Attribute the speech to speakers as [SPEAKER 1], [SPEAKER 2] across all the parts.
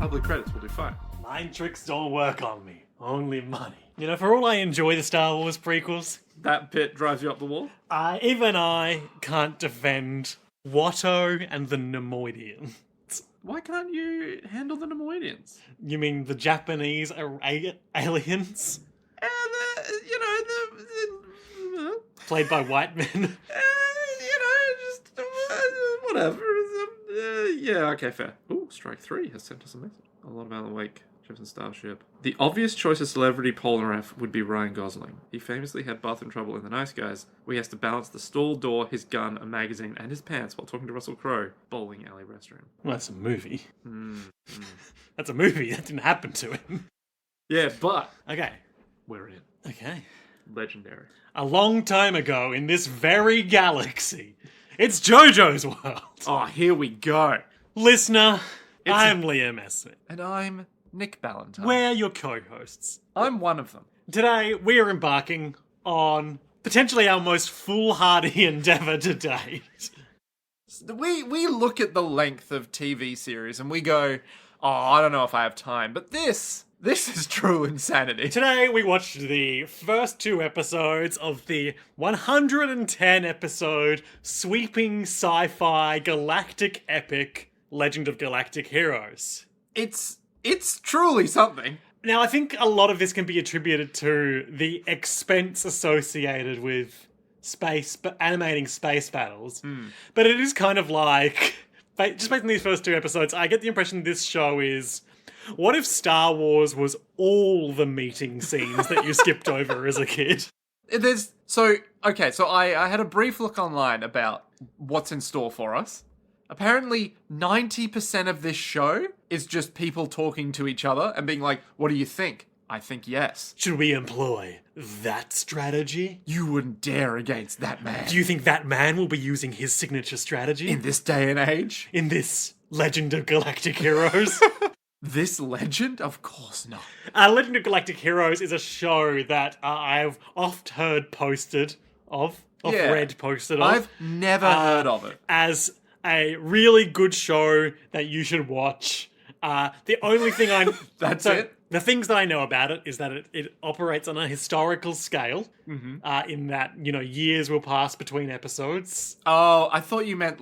[SPEAKER 1] public credits, we'll do fine.
[SPEAKER 2] Mind tricks don't work on me. Only money. You know, for all I enjoy the Star Wars prequels,
[SPEAKER 1] That bit drives you up the wall?
[SPEAKER 2] even I can't defend Watto and the Nemoidians.
[SPEAKER 1] Why can't you handle the Nemoidians?
[SPEAKER 2] You mean the Japanese aliens? Played by white men?
[SPEAKER 1] Whatever. Yeah, okay, fair. Ooh, Strike 3 has sent us a message. A lot of Alan Wake, Jefferson Starship. The obvious choice of celebrity Polnareff would be Ryan Gosling. He famously had bathroom trouble in The Nice Guys, where he has to balance the stall door, his gun, a magazine, and his pants while talking to Russell Crowe. Bowling alley restroom.
[SPEAKER 2] Well, that's a movie. That's a movie. That didn't happen to him.
[SPEAKER 1] Yeah, but...
[SPEAKER 2] Okay.
[SPEAKER 1] we're in.
[SPEAKER 2] Okay.
[SPEAKER 1] Legendary.
[SPEAKER 2] A long time ago in this very galaxy, it's JoJo's world.
[SPEAKER 1] Oh, here we go.
[SPEAKER 2] Listener, I'm Liam Esmith.
[SPEAKER 1] And I'm Nick Ballantyne.
[SPEAKER 2] We're your co-hosts.
[SPEAKER 1] I'm one of them.
[SPEAKER 2] Today, we are embarking on potentially our most foolhardy endeavour to date.
[SPEAKER 1] We look at the length of TV series and we go, oh, I don't know if I have time. But this is true insanity.
[SPEAKER 2] Today, we watched the first 2 episodes of the 110 episode sweeping sci-fi galactic epic Legend of Galactic Heroes.
[SPEAKER 1] It's truly something.
[SPEAKER 2] Now, I think a lot of this can be attributed to the expense associated with animating space battles. But it is kind of like, just based on these first 2 episodes, I get the impression this show is, what if Star Wars was all the meeting scenes that you skipped over as a kid?
[SPEAKER 1] So I had a brief look online about what's in store for us. Apparently, 90% of this show is just people talking to each other and being like, what do you think? I think yes.
[SPEAKER 2] Should we employ that strategy?
[SPEAKER 1] You wouldn't dare against that man.
[SPEAKER 2] Do you think that man will be using his signature strategy?
[SPEAKER 1] In this day and age?
[SPEAKER 2] In this Legend of Galactic Heroes?
[SPEAKER 1] This legend? Of course not.
[SPEAKER 2] Legend of Galactic Heroes is a show that I've oft heard posted of.
[SPEAKER 1] I've never heard of it.
[SPEAKER 2] As a really good show that you should watch. The only thing
[SPEAKER 1] That's it?
[SPEAKER 2] The things that I know about it is that it operates on a historical scale, in that, years will pass between episodes.
[SPEAKER 1] Oh, I thought you meant,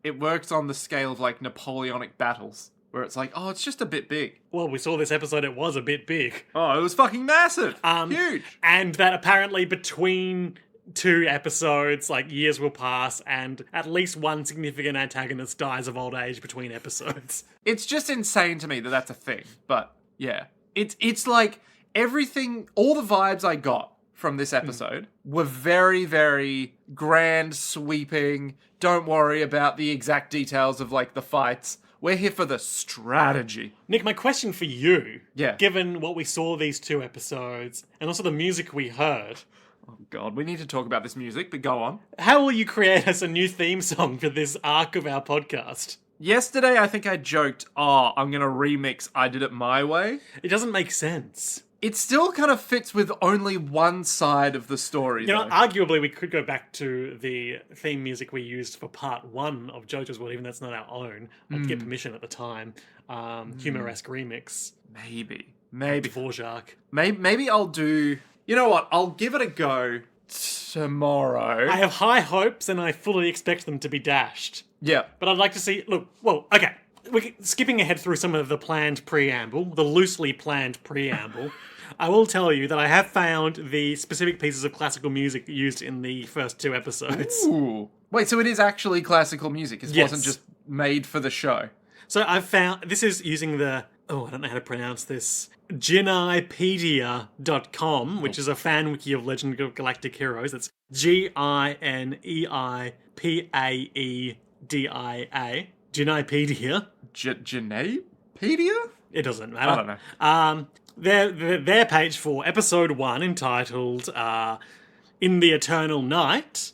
[SPEAKER 1] it works on the scale of, Napoleonic battles, where it's it's just a bit big.
[SPEAKER 2] Well, we saw this episode, it was a bit big.
[SPEAKER 1] Oh, it was fucking massive. Huge.
[SPEAKER 2] And that apparently between 2 episodes, years will pass, and at least one significant antagonist dies of old age between episodes.
[SPEAKER 1] It's just insane to me that that's a thing, but yeah. It's like everything, all the vibes I got from this episode were very, very grand, sweeping, don't worry about the exact details of, the fights. We're here for the strategy.
[SPEAKER 2] Nick, my question for you,
[SPEAKER 1] Yeah.
[SPEAKER 2] given what we saw these 2 episodes, and also the music we heard,
[SPEAKER 1] Oh god, we need to talk about this music, but go on.
[SPEAKER 2] how will you create us a new theme song for this arc of our podcast?
[SPEAKER 1] Yesterday, I think I joked, I'm gonna remix I Did It My Way.
[SPEAKER 2] It doesn't make sense.
[SPEAKER 1] It still kind of fits with only one side of the story, though.
[SPEAKER 2] Arguably we could go back to the theme music we used for part 1 of JoJo's World, even though that's not our own. I had to get permission at the time. Humoresque remix.
[SPEAKER 1] Maybe.
[SPEAKER 2] Dvorak.
[SPEAKER 1] Maybe I'll do... You know what? I'll give it a go tomorrow.
[SPEAKER 2] I have high hopes and I fully expect them to be dashed.
[SPEAKER 1] Yeah.
[SPEAKER 2] But I'd like to see... okay. We're skipping ahead through some of the planned preamble, the loosely planned preamble. I will tell you that I have found the specific pieces of classical music used in the first 2 episodes.
[SPEAKER 1] Ooh. Wait, so it is actually classical music. It wasn't just made for the show.
[SPEAKER 2] So I've found... This is using the... I don't know how to pronounce this. Gineipedia.com, which is a fan wiki of Legend of Galactic Heroes. That's Gineipedia. Gineipedia.
[SPEAKER 1] Gineipedia?
[SPEAKER 2] It doesn't matter.
[SPEAKER 1] I don't know.
[SPEAKER 2] Their page for episode 1, entitled In the Eternal Night,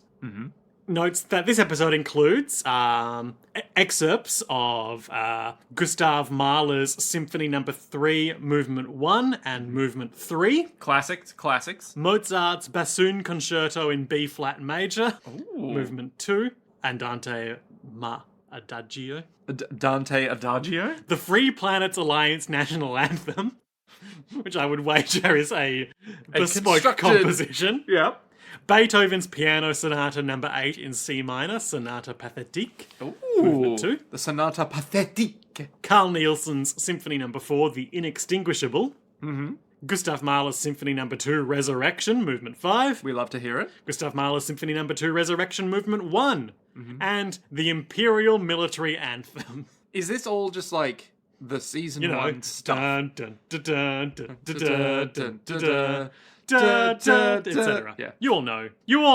[SPEAKER 2] notes that this episode includes excerpts of Gustav Mahler's Symphony No. 3, Movement 1 and Movement 3.
[SPEAKER 1] Classics.
[SPEAKER 2] Mozart's Bassoon Concerto in B-flat major,
[SPEAKER 1] Ooh.
[SPEAKER 2] Movement 2, Andante Adagio.
[SPEAKER 1] Dante Adagio?
[SPEAKER 2] The Free Planets Alliance National Anthem, which I would wager is a bespoke
[SPEAKER 1] constructed-
[SPEAKER 2] composition.
[SPEAKER 1] Yeah.
[SPEAKER 2] Beethoven's Piano Sonata number 8 in C minor, Sonata Pathétique.
[SPEAKER 1] Ooh,
[SPEAKER 2] Movement 2.
[SPEAKER 1] the Sonata Pathétique.
[SPEAKER 2] Carl Nielsen's Symphony number 4, The Inextinguishable.
[SPEAKER 1] Mm-hmm.
[SPEAKER 2] Gustav Mahler's Symphony number 2, Resurrection, Movement 5.
[SPEAKER 1] We love to hear it.
[SPEAKER 2] Gustav Mahler's Symphony number 2, Resurrection, Movement 1. And the Imperial Military Anthem.
[SPEAKER 1] Is this all just like the season 1 stuff?
[SPEAKER 2] Dun, dun, dun, dun, dun, dun, dun, dun, dun, etc.
[SPEAKER 1] Yeah.
[SPEAKER 2] You all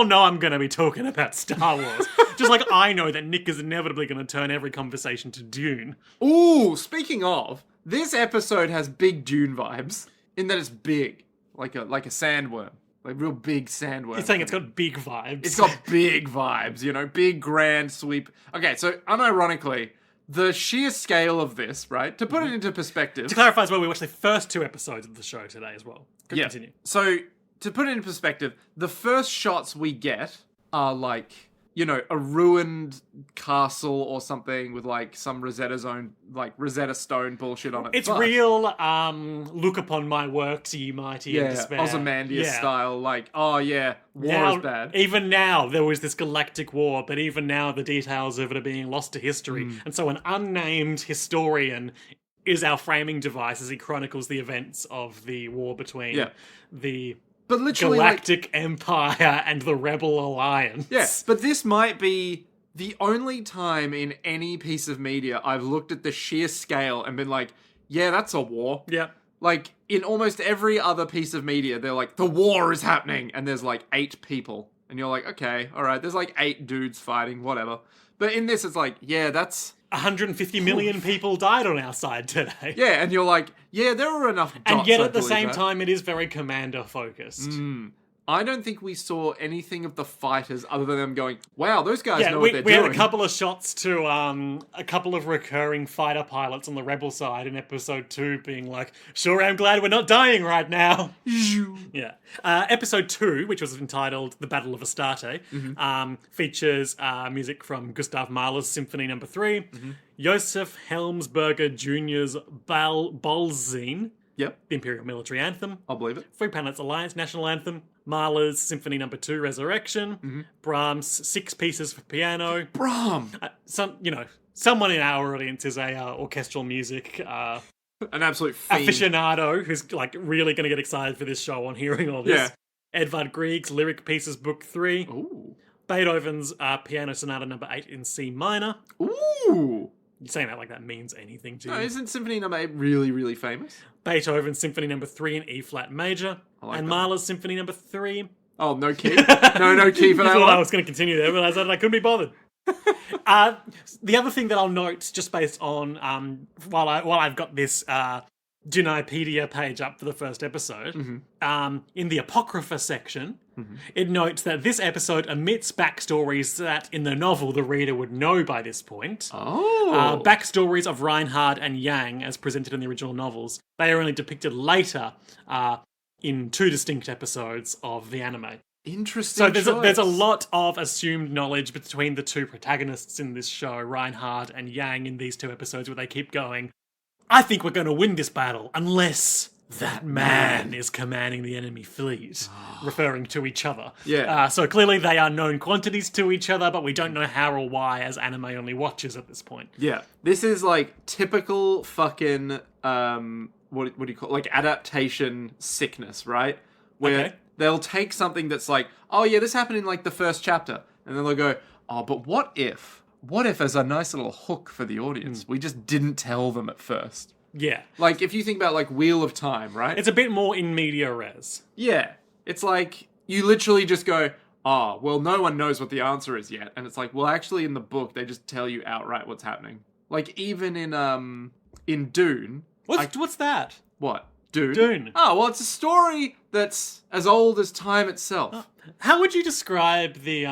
[SPEAKER 2] know I'm going to be talking about Star Wars. Just like I know that Nick is inevitably going to turn every conversation to Dune.
[SPEAKER 1] Ooh, speaking of, this episode has big Dune vibes in that it's big, like a sandworm, like real big sandworm.
[SPEAKER 2] You're saying it's got big vibes.
[SPEAKER 1] It's got big vibes, you know, big grand sweep. Okay, so unironically, the sheer scale of this, right? To put it into perspective.
[SPEAKER 2] To clarify as well, we watched the first 2 episodes of the show today as well. Continue.
[SPEAKER 1] So, to put it in perspective, the first shots we get are like, you know, a ruined castle or something with like some Rosetta Stone bullshit on it.
[SPEAKER 2] It's
[SPEAKER 1] But-
[SPEAKER 2] real, look upon my works, ye mighty, and despair.
[SPEAKER 1] Ozymandias style, like, oh yeah, war
[SPEAKER 2] Now,
[SPEAKER 1] is bad.
[SPEAKER 2] even now, there was this galactic war, but even now the details of it are being lost to history. And so an unnamed historian is our framing device as he chronicles the events of the war between the
[SPEAKER 1] But literally,
[SPEAKER 2] Galactic Empire and the Rebel Alliance.
[SPEAKER 1] yes, but this might be the only time in any piece of media I've looked at the sheer scale and been like, yeah, that's a war.
[SPEAKER 2] Yeah.
[SPEAKER 1] Like, in almost every other piece of media, they're like, the war is happening, and there's like 8 people. And you're like, okay, alright, there's like 8 dudes fighting, whatever. But in this, it's like, yeah, that's...
[SPEAKER 2] 150 million people died on our side today.
[SPEAKER 1] Yeah, and you're like, yeah, there were enough dots,
[SPEAKER 2] And yet
[SPEAKER 1] I
[SPEAKER 2] at the
[SPEAKER 1] believe
[SPEAKER 2] same
[SPEAKER 1] that.
[SPEAKER 2] time, it is very commander focused.
[SPEAKER 1] I don't think we saw anything of the fighters other than them going, wow, those guys know
[SPEAKER 2] Yeah,
[SPEAKER 1] what
[SPEAKER 2] we
[SPEAKER 1] they're
[SPEAKER 2] had
[SPEAKER 1] doing.
[SPEAKER 2] a couple of shots to a couple of recurring fighter pilots on the Rebel side in episode 2 being like, sure am glad we're not dying right now. Yeah. Episode 2, which was entitled The Battle of Astarte, features music from Gustav Mahler's Symphony number 3, Josef Helmsberger Jr.'s Bolzin,
[SPEAKER 1] Yep,
[SPEAKER 2] the Imperial Military Anthem,
[SPEAKER 1] I'll believe it.
[SPEAKER 2] Free Planets Alliance National Anthem, Mahler's Symphony number 2, Resurrection, Brahms' 6 Pieces for Piano.
[SPEAKER 1] Brahm!
[SPEAKER 2] Someone in our audience is a orchestral music
[SPEAKER 1] An absolute fiend.
[SPEAKER 2] aficionado who's like really going to get excited for this show on hearing all this.
[SPEAKER 1] Yeah.
[SPEAKER 2] Edvard Grieg's Lyric Pieces Book 3,
[SPEAKER 1] Ooh.
[SPEAKER 2] Beethoven's Piano Sonata number 8 in C minor.
[SPEAKER 1] Ooh!
[SPEAKER 2] You're saying that like that means anything to you.
[SPEAKER 1] No, isn't Symphony number 8 really, really famous?
[SPEAKER 2] Beethoven's Symphony number 3 in E flat major,
[SPEAKER 1] like
[SPEAKER 2] and
[SPEAKER 1] that.
[SPEAKER 2] Mahler's Symphony number 3.
[SPEAKER 1] Oh, no key? no key for
[SPEAKER 2] You
[SPEAKER 1] that
[SPEAKER 2] thought I
[SPEAKER 1] one?
[SPEAKER 2] was going to continue there, but I said I couldn't be bothered. The other thing that I'll note, just based on while I've got this Dunypedia page up for the first episode, in the Apocrypha section, it notes that this episode omits backstories that in the novel the reader would know by this point.
[SPEAKER 1] Oh.
[SPEAKER 2] Backstories of Reinhard and Yang, as presented in the original novels, they are only depicted later in 2 distinct episodes of the anime.
[SPEAKER 1] Interesting.
[SPEAKER 2] So there's a lot of assumed knowledge between the 2 protagonists in this show, Reinhard and Yang, in these 2 episodes where they keep going, I think we're going to win this battle unless that man is commanding the enemy fleet, referring to each other.
[SPEAKER 1] Yeah.
[SPEAKER 2] So clearly they are known quantities to each other, but we don't know how or why as anime-only watchers at this point.
[SPEAKER 1] Yeah. This is like typical fucking, what do you call it? Like adaptation sickness, right? Where
[SPEAKER 2] Okay.
[SPEAKER 1] they'll take something that's like, oh yeah, this happened in like the first chapter. And then they'll go, oh, but what if as a nice little hook for the audience, we just didn't tell them at first?
[SPEAKER 2] Yeah.
[SPEAKER 1] Like, if you think about, like, Wheel of Time, right?
[SPEAKER 2] It's a bit more in media res.
[SPEAKER 1] Yeah. It's like, you literally just go, oh, well, no one knows what the answer is yet. And it's like, well, actually, in the book, they just tell you outright what's happening. Like, even in Dune...
[SPEAKER 2] What's that?
[SPEAKER 1] What? Dune?
[SPEAKER 2] Dune.
[SPEAKER 1] Oh, well, it's a story that's as old as time itself.
[SPEAKER 2] How would you describe the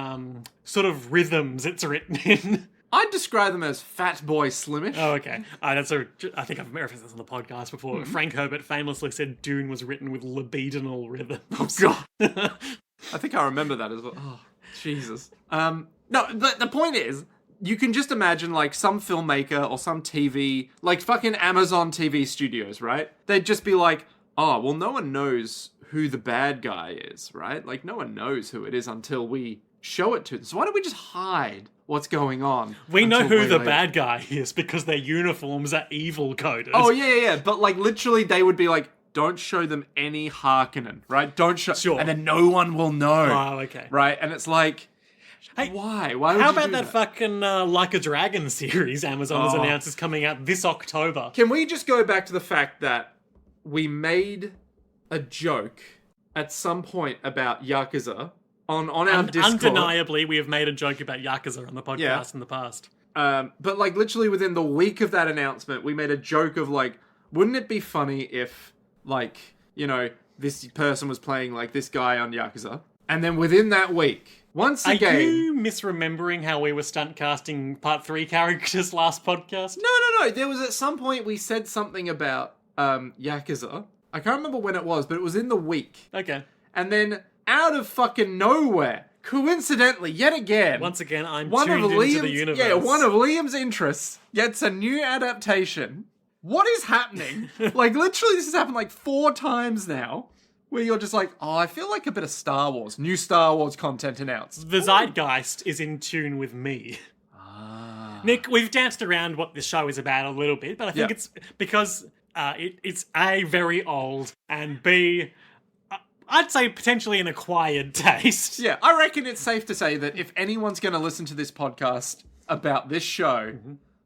[SPEAKER 2] sort of rhythms it's written in?
[SPEAKER 1] I'd describe them as fat boy slimish.
[SPEAKER 2] Oh, okay. I think I've referenced this on the podcast before. Frank Herbert famously said Dune was written with libidinal rhythms.
[SPEAKER 1] Oh, God. I think I remember that as well. Oh, Jesus. No, the point is, you can just imagine, like, some filmmaker or some TV, like fucking Amazon TV studios, right? They'd just be like, oh, well, no one knows who the bad guy is, right? Like, no one knows who it is until we show it to them. So why don't we just hide what's going on?
[SPEAKER 2] We know
[SPEAKER 1] until
[SPEAKER 2] who
[SPEAKER 1] way
[SPEAKER 2] the
[SPEAKER 1] later?
[SPEAKER 2] bad guy is because their uniforms are evil coded.
[SPEAKER 1] Oh, yeah. But, like, literally, they would be like, don't show them any Harkonnen, right? Don't show...
[SPEAKER 2] Sure.
[SPEAKER 1] And then no one will know.
[SPEAKER 2] Oh, okay.
[SPEAKER 1] Right? And it's like...
[SPEAKER 2] Hey,
[SPEAKER 1] why? Why would
[SPEAKER 2] How
[SPEAKER 1] you
[SPEAKER 2] about
[SPEAKER 1] do
[SPEAKER 2] that fucking Like a Dragon series Amazon has announced is coming out this October?
[SPEAKER 1] Can we just go back to the fact that we made a joke at some point about Yakuza on our Discord?
[SPEAKER 2] Undeniably, we have made a joke about Yakuza on the podcast in the past.
[SPEAKER 1] But, like, literally within the week of that announcement, we made a joke of, like, wouldn't it be funny if, like, you know, this person was playing, like, this guy on Yakuza? And then within that week, once again...
[SPEAKER 2] Are you misremembering how we were stunt casting Part 3 characters last podcast?
[SPEAKER 1] No. There was at some point we said something about Yakuza. I can't remember when it was, but it was in the week.
[SPEAKER 2] Okay.
[SPEAKER 1] And then, out of fucking nowhere, coincidentally, yet again...
[SPEAKER 2] Once again, I'm tuned into the universe.
[SPEAKER 1] Yeah, one of Liam's interests gets a new adaptation. What is happening? Like, literally, this has happened like 4 times now. Where you're just like, oh, I feel like a bit of Star Wars. New Star Wars content announced.
[SPEAKER 2] The zeitgeist is in tune with me. Nick, we've danced around what this show is about a little bit, but I think it's because it's A, very old, and B, I'd say potentially an acquired taste.
[SPEAKER 1] Yeah, I reckon it's safe to say that if anyone's going to listen to this podcast about this show,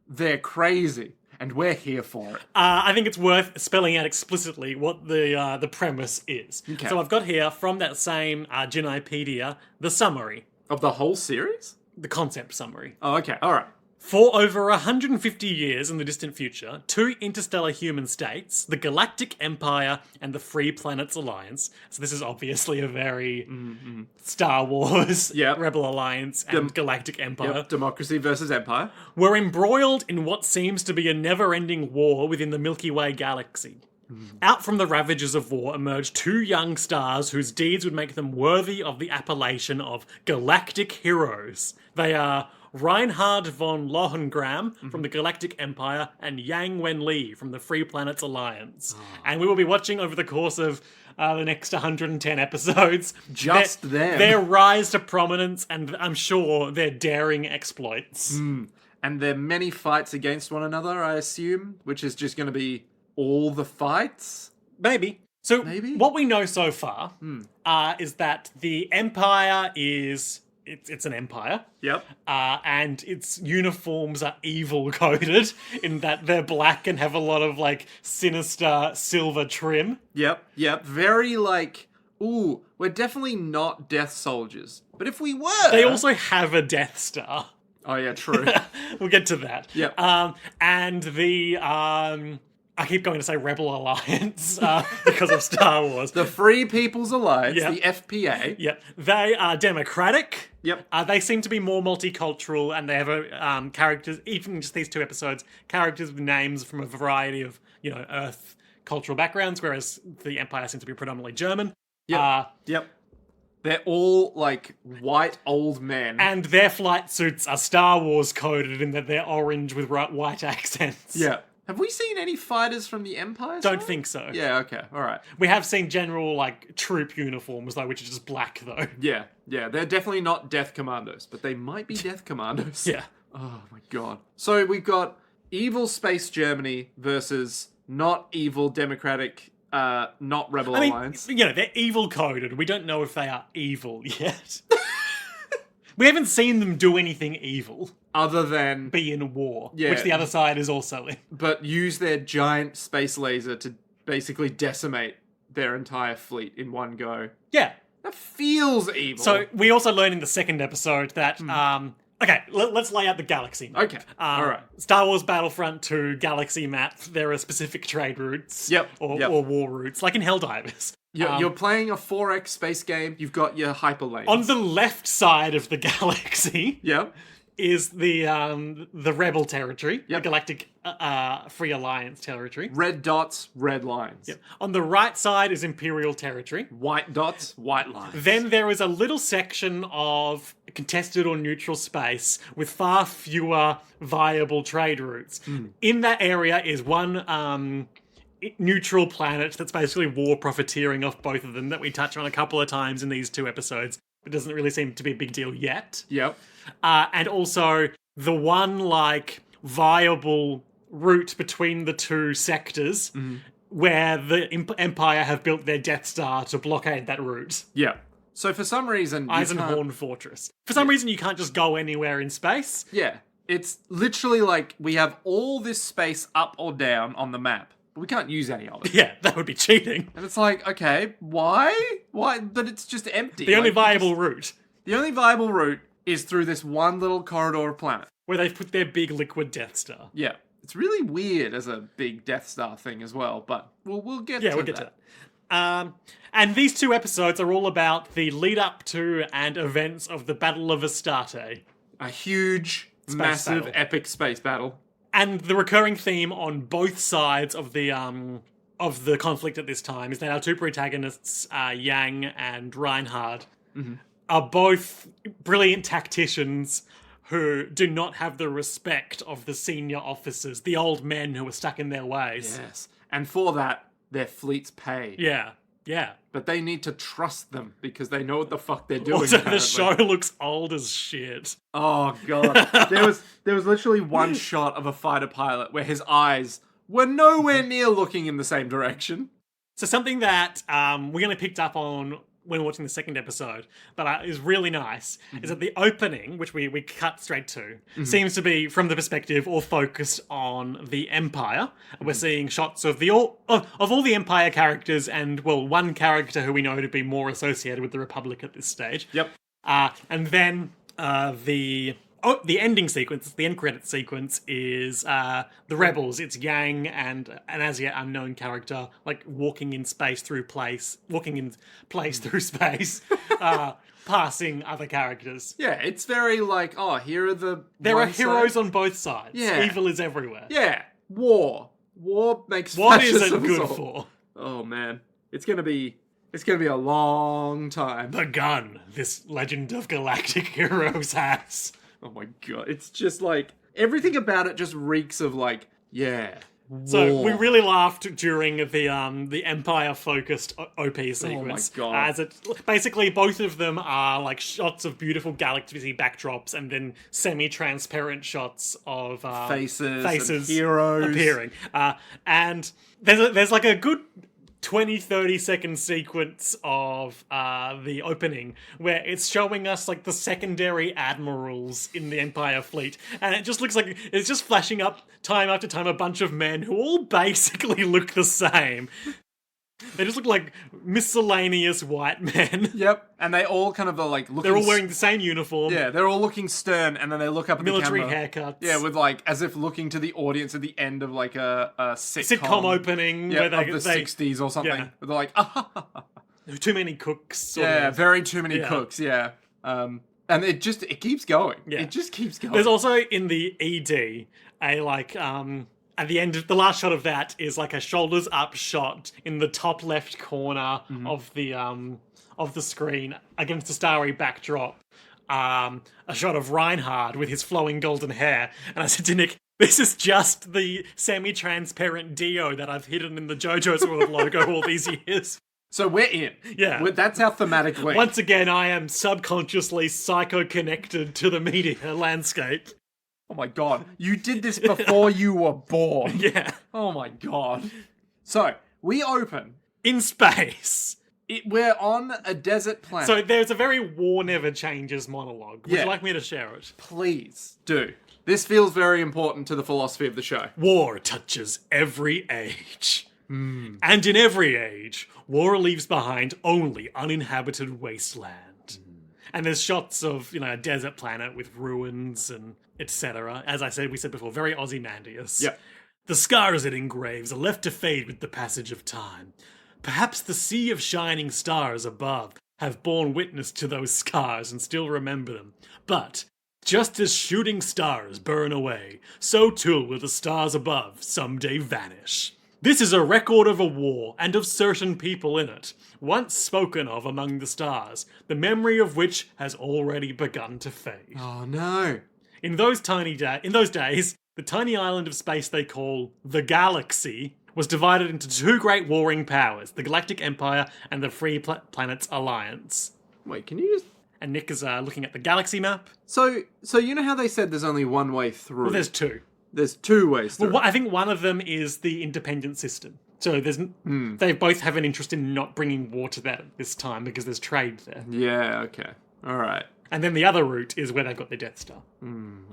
[SPEAKER 1] they're crazy. And we're here for it.
[SPEAKER 2] I think it's worth spelling out explicitly what the premise is.
[SPEAKER 1] Okay.
[SPEAKER 2] So I've got here, from that same Genaipedia, the summary.
[SPEAKER 1] Of the whole series?
[SPEAKER 2] The concept summary.
[SPEAKER 1] Oh, okay. All right.
[SPEAKER 2] For over 150 years in the distant future, 2 interstellar human states, the Galactic Empire and the Free Planets Alliance, so this is obviously a very Star Wars, Rebel Alliance, and Galactic Empire,
[SPEAKER 1] Yep. Democracy versus Empire,
[SPEAKER 2] were embroiled in what seems to be a never-ending war within the Milky Way galaxy. Out from the ravages of war emerged 2 young stars whose deeds would make them worthy of the appellation of Galactic Heroes. They are Reinhard von Lohengram from the Galactic Empire and Yang Wen-Li from the Free Planets Alliance. And we will be watching over the course of the next 110 episodes
[SPEAKER 1] Just them.
[SPEAKER 2] their rise to prominence and, I'm sure, their daring exploits.
[SPEAKER 1] and there are many fights against one another, I assume, which is just going to be all the fights?
[SPEAKER 2] Maybe. So
[SPEAKER 1] Maybe?
[SPEAKER 2] what we know so far is that the Empire is... It's an empire.
[SPEAKER 1] Yep.
[SPEAKER 2] And its uniforms are evil coded in that they're black and have a lot of, like, sinister silver trim.
[SPEAKER 1] Yep. Very, like, ooh, we're definitely not Death Soldiers. But if we were...
[SPEAKER 2] They also have a Death Star.
[SPEAKER 1] Oh, yeah, true.
[SPEAKER 2] We'll get to that.
[SPEAKER 1] Yep.
[SPEAKER 2] And the... I keep going to say Rebel Alliance because of Star Wars.
[SPEAKER 1] The Free People's Alliance,
[SPEAKER 2] Yep.
[SPEAKER 1] the FPA.
[SPEAKER 2] Yeah, they are democratic.
[SPEAKER 1] Yep.
[SPEAKER 2] They seem to be more multicultural, and they have characters, even just these 2 episodes, characters with names from a variety of, Earth cultural backgrounds, whereas the Empire seems to be predominantly German.
[SPEAKER 1] Yep. They're all, like, white old men.
[SPEAKER 2] And their flight suits are Star Wars coded in that they're orange with white accents.
[SPEAKER 1] Yeah. Have we seen any fighters from the Empire?
[SPEAKER 2] Don't think so.
[SPEAKER 1] Yeah, okay, alright.
[SPEAKER 2] We have seen general, like, troop uniforms, though, which are just black, though.
[SPEAKER 1] Yeah, they're definitely not Death Commandos, but they might be Death Commandos.
[SPEAKER 2] Yeah.
[SPEAKER 1] Oh my god. So we've got evil space Germany versus not evil democratic, not Rebel Alliance.
[SPEAKER 2] They're evil coded. We don't know if they are evil yet. We haven't seen them do anything evil.
[SPEAKER 1] Other than...
[SPEAKER 2] Be in war,
[SPEAKER 1] Yeah.
[SPEAKER 2] which the other side is also in.
[SPEAKER 1] But use their giant space laser to basically decimate their entire fleet in one go.
[SPEAKER 2] Yeah.
[SPEAKER 1] That feels evil.
[SPEAKER 2] So we also learn in the second episode that... Okay, let's lay out the galaxy map.
[SPEAKER 1] Okay, alright.
[SPEAKER 2] Star Wars Battlefront 2 galaxy map, there are specific trade routes. Or war routes, like in Helldivers.
[SPEAKER 1] You're playing a 4X space game, you've got your hyperlanes.
[SPEAKER 2] On the left side of the galaxy is the Rebel territory, the Galactic Free Alliance territory.
[SPEAKER 1] Red dots, red lines.
[SPEAKER 2] On the right side is Imperial territory.
[SPEAKER 1] White dots, white lines.
[SPEAKER 2] Then there is a little section of contested or neutral space with far fewer viable trade routes. In that area is one neutral planet that's basically war profiteering off both of them that we touch on a couple of times in these 2 episodes. It doesn't really seem to be a big deal yet.
[SPEAKER 1] Yep.
[SPEAKER 2] And also the one, like, viable route between the 2 sectors where the Empire have built their Death Star to blockade that route.
[SPEAKER 1] Yeah. So for some reason...
[SPEAKER 2] Eisenhorn Fortress. For some reason, you can't just go anywhere in space.
[SPEAKER 1] Yeah. It's literally like we have all this space up or down on the map, but we can't use any of it.
[SPEAKER 2] Yeah, that would be cheating.
[SPEAKER 1] And it's like, okay, why? Why? But it's just empty.
[SPEAKER 2] The only viable route.
[SPEAKER 1] The only viable route is through this one little corridor of planet.
[SPEAKER 2] Where they've put their big liquid Death Star.
[SPEAKER 1] Yeah. It's really weird as a big Death Star thing as well, but we'll get to that.
[SPEAKER 2] Yeah, we'll get to that. And these 2 episodes are all about the lead up to and events of the Battle of Astarte.
[SPEAKER 1] A huge, massive,
[SPEAKER 2] battle.
[SPEAKER 1] epic space battle.
[SPEAKER 2] And the recurring theme on both sides of the conflict at this time is that our 2 protagonists, Yang and Reinhard, are both brilliant tacticians who do not have the respect of the senior officers, the old men who are stuck in their ways.
[SPEAKER 1] Yes. And for that, their fleets pay.
[SPEAKER 2] Yeah. Yeah.
[SPEAKER 1] But they need to trust them because they know what the fuck they're doing.
[SPEAKER 2] Also,
[SPEAKER 1] apparently.
[SPEAKER 2] the show looks old as shit.
[SPEAKER 1] Oh god. there was literally one shot of a fighter pilot where his eyes were nowhere near looking in the same direction.
[SPEAKER 2] So something that we only picked up on when watching the second episode, but is really nice, is that the opening, which we cut straight to, seems to be from the perspective or focused on the Empire. We're seeing shots of all the Empire characters and, well, one character who we know to be more associated with the Republic at this stage.
[SPEAKER 1] Yep.
[SPEAKER 2] And then the ending sequence, the end credit sequence, is the rebels. It's Yang and an as yet unknown character, like walking in space through space, passing other characters.
[SPEAKER 1] Yeah, it's very like, oh, here are the...
[SPEAKER 2] There are heroes on both sides.
[SPEAKER 1] Yeah.
[SPEAKER 2] Evil is everywhere.
[SPEAKER 1] Yeah, war. War makes
[SPEAKER 2] What
[SPEAKER 1] fascism
[SPEAKER 2] is it good
[SPEAKER 1] all.
[SPEAKER 2] for?
[SPEAKER 1] Oh man, it's gonna be a long time.
[SPEAKER 2] The gun this Legend of Galactic Heroes has.
[SPEAKER 1] Oh my god, it's just like everything about it just reeks of like, yeah.
[SPEAKER 2] So
[SPEAKER 1] war.
[SPEAKER 2] we really laughed during the Empire-focused OP sequence.
[SPEAKER 1] Oh my god!
[SPEAKER 2] As it basically both of them are like shots of beautiful galaxy backdrops and then semi-transparent shots of
[SPEAKER 1] faces
[SPEAKER 2] and
[SPEAKER 1] heroes
[SPEAKER 2] appearing. And there's like a good 20-30 second sequence of the opening where it's showing us like the secondary admirals in the Empire fleet, and it just looks like it's just flashing up time after time a bunch of men who all basically look the same. They just look like miscellaneous white men.
[SPEAKER 1] Yep, and they all kind of are like looking...
[SPEAKER 2] They're all wearing the same uniform.
[SPEAKER 1] Yeah, they're all looking stern, and then they look up at
[SPEAKER 2] military
[SPEAKER 1] the camera.
[SPEAKER 2] haircuts.
[SPEAKER 1] Yeah, with like, as if looking to the audience at the end of like a
[SPEAKER 2] sitcom opening.
[SPEAKER 1] Yeah,
[SPEAKER 2] where they,
[SPEAKER 1] of the 60s or something.
[SPEAKER 2] Yeah.
[SPEAKER 1] They're like,
[SPEAKER 2] too many cooks. Sort
[SPEAKER 1] yeah,
[SPEAKER 2] of.
[SPEAKER 1] very too many cooks, yeah. And it keeps going.
[SPEAKER 2] Yeah.
[SPEAKER 1] It just keeps going.
[SPEAKER 2] There's also in the ED a like at the end of the last shot of that is like a shoulders up shot in the top left corner of the screen against a starry backdrop. A shot of Reinhard with his flowing golden hair, and I said to Nick, "This is just the semi-transparent Dio that I've hidden in the JoJo's World logo all these years."
[SPEAKER 1] So we're in.
[SPEAKER 2] Yeah.
[SPEAKER 1] That's our thematic link.
[SPEAKER 2] Once again, I am subconsciously psycho-connected to the media landscape.
[SPEAKER 1] Oh my god. You did this before you were born.
[SPEAKER 2] Yeah.
[SPEAKER 1] Oh my god. So, we open.
[SPEAKER 2] In space.
[SPEAKER 1] We're on a desert planet.
[SPEAKER 2] So there's a very war never changes monologue. Would you like me to share it?
[SPEAKER 1] Please do. This feels very important to the philosophy of the show.
[SPEAKER 2] War touches every age. And in every age, war leaves behind only uninhabited wasteland. And there's shots of, a desert planet with ruins and etc. As I said, we said before, very Ozymandias.
[SPEAKER 1] Yep.
[SPEAKER 2] The scars it engraves are left to fade with the passage of time. Perhaps the sea of shining stars above have borne witness to those scars and still remember them. But just as shooting stars burn away, so too will the stars above someday vanish. This is a record of a war, and of certain people in it, once spoken of among the stars, the memory of which has already begun to fade.
[SPEAKER 1] Oh no.
[SPEAKER 2] In those days, the tiny island of space they call the Galaxy was divided into two great warring powers, the Galactic Empire and the Free Planets Alliance.
[SPEAKER 1] Wait, can you just...
[SPEAKER 2] And Nick is looking at the galaxy map.
[SPEAKER 1] So you know how they said there's only one way through?
[SPEAKER 2] Well, there's two.
[SPEAKER 1] There's two ways through.
[SPEAKER 2] Well, I think one of them is the independent system. So they both have an interest in not bringing war to that at this time because there's trade there.
[SPEAKER 1] Yeah, okay. All right.
[SPEAKER 2] And then the other route is where they've got their Death Star.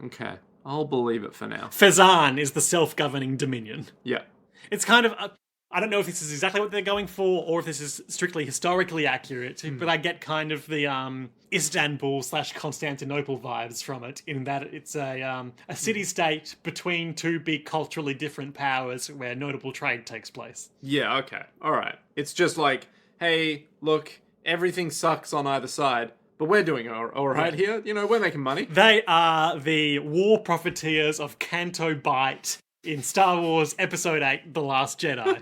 [SPEAKER 1] Okay. I'll believe it for now.
[SPEAKER 2] Fezan is the self-governing dominion.
[SPEAKER 1] Yeah.
[SPEAKER 2] It's kind of... I don't know if this is exactly what they're going for or if this is strictly historically accurate, but I get kind of the Istanbul/Constantinople vibes from it, in that it's a city-state between two big culturally different powers where notable trade takes place.
[SPEAKER 1] Yeah, okay. All right. It's just like, hey, look, everything sucks on either side, but we're doing all right here. You know, we're making money.
[SPEAKER 2] They are the war profiteers of Canto Bight in Star Wars Episode 8, The Last Jedi.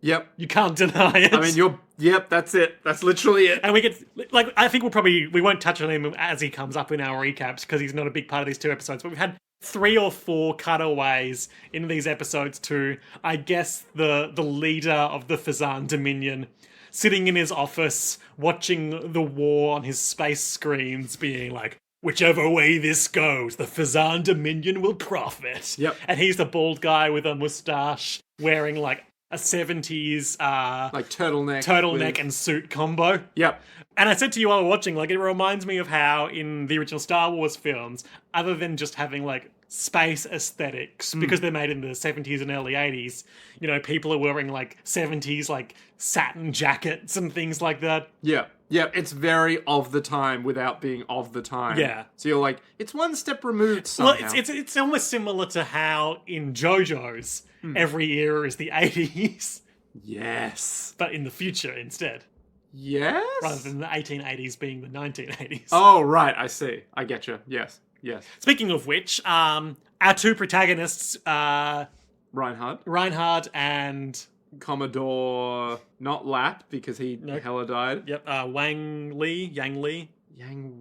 [SPEAKER 1] Yep.
[SPEAKER 2] You can't deny it.
[SPEAKER 1] I mean, yep, that's it. That's literally it.
[SPEAKER 2] And we get, like, I think we won't touch on him as he comes up in our recaps because he's not a big part of these two episodes, but we've had 3 or 4 cutaways in these episodes to, I guess, the leader of the Fezan Dominion sitting in his office, watching the war on his space screens, being like, whichever way this goes, the Fezan Dominion will profit.
[SPEAKER 1] Yep.
[SPEAKER 2] And he's the bald guy with a mustache wearing, like, a 70s
[SPEAKER 1] like
[SPEAKER 2] turtleneck and suit combo.
[SPEAKER 1] Yep.
[SPEAKER 2] And I said to you while we were watching, like, it reminds me of how in the original Star Wars films, other than just having, like, space aesthetics, because they're made in the 70s and early 80s, you know, people are wearing, like, 70s, like, satin jackets and things like that.
[SPEAKER 1] Yeah. Yeah, it's very of the time without being of the time.
[SPEAKER 2] Yeah.
[SPEAKER 1] So you're like, it's one step removed somehow.
[SPEAKER 2] Well, it's almost similar to how in JoJo's, every era is the 80s.
[SPEAKER 1] Yes.
[SPEAKER 2] But in the future instead.
[SPEAKER 1] Yes?
[SPEAKER 2] Rather than the 1880s being the 1980s.
[SPEAKER 1] Oh, right, I see. I get you. Yes.
[SPEAKER 2] Speaking of which, our two protagonists, Reinhard and...
[SPEAKER 1] Commodore, not Lap, because he hella died.
[SPEAKER 2] Yep, Yang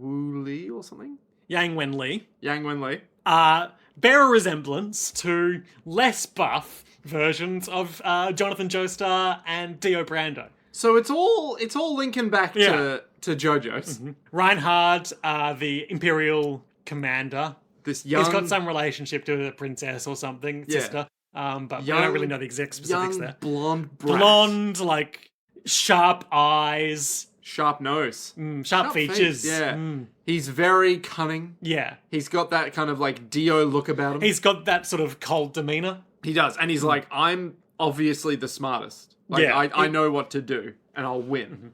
[SPEAKER 2] Wu Li
[SPEAKER 1] or something?
[SPEAKER 2] Yang Wen Li.
[SPEAKER 1] Bear
[SPEAKER 2] a resemblance to less buff versions of Jonathan Joestar and Dio Brando.
[SPEAKER 1] So it's all linking back to JoJo's.
[SPEAKER 2] Mm-hmm. Reinhard, the Imperial commander.
[SPEAKER 1] This young...
[SPEAKER 2] He's got some relationship to the princess or something, sister. But we don't really know the exact specifics there.
[SPEAKER 1] Blonde brat.
[SPEAKER 2] Blonde, like, sharp eyes.
[SPEAKER 1] Sharp nose.
[SPEAKER 2] Sharp features.
[SPEAKER 1] Yeah. He's very cunning.
[SPEAKER 2] Yeah.
[SPEAKER 1] He's got that kind of, like, Dio look about him.
[SPEAKER 2] He's got that sort of cold demeanor.
[SPEAKER 1] He does. And he's like, I'm obviously the smartest. Like, I know what to do, and I'll win.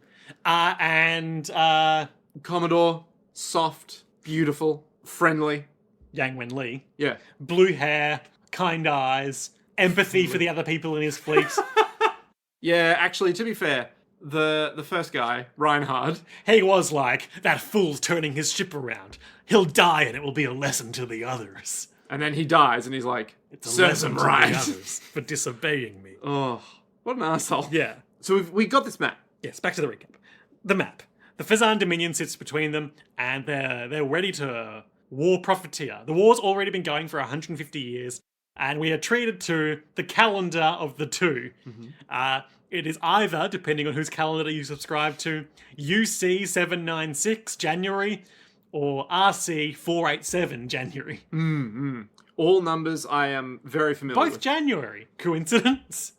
[SPEAKER 1] Commodore, soft, beautiful, friendly.
[SPEAKER 2] Yang Wen Li.
[SPEAKER 1] Yeah.
[SPEAKER 2] Blue hair, kind eyes, empathy for the other people in his fleet.
[SPEAKER 1] Yeah, actually, to be fair, the first guy, Reinhard...
[SPEAKER 2] He was like, that fool's turning his ship around. He'll die and it will be a lesson to the others.
[SPEAKER 1] And then he dies and he's like,
[SPEAKER 2] it's a lesson to the others for disobeying me.
[SPEAKER 1] Oh, what an asshole.
[SPEAKER 2] Yeah.
[SPEAKER 1] So we got this map.
[SPEAKER 2] Yes, back to the recap. The map. The Fezan Dominion sits between them and they're ready to war profiteer. The war's already been going for 150 years. And we are treated to the calendar of the two. It is either, depending on whose calendar you subscribe to, UC 796 January or RC 487 January.
[SPEAKER 1] All numbers I am very familiar with.
[SPEAKER 2] Both January. Coincidence?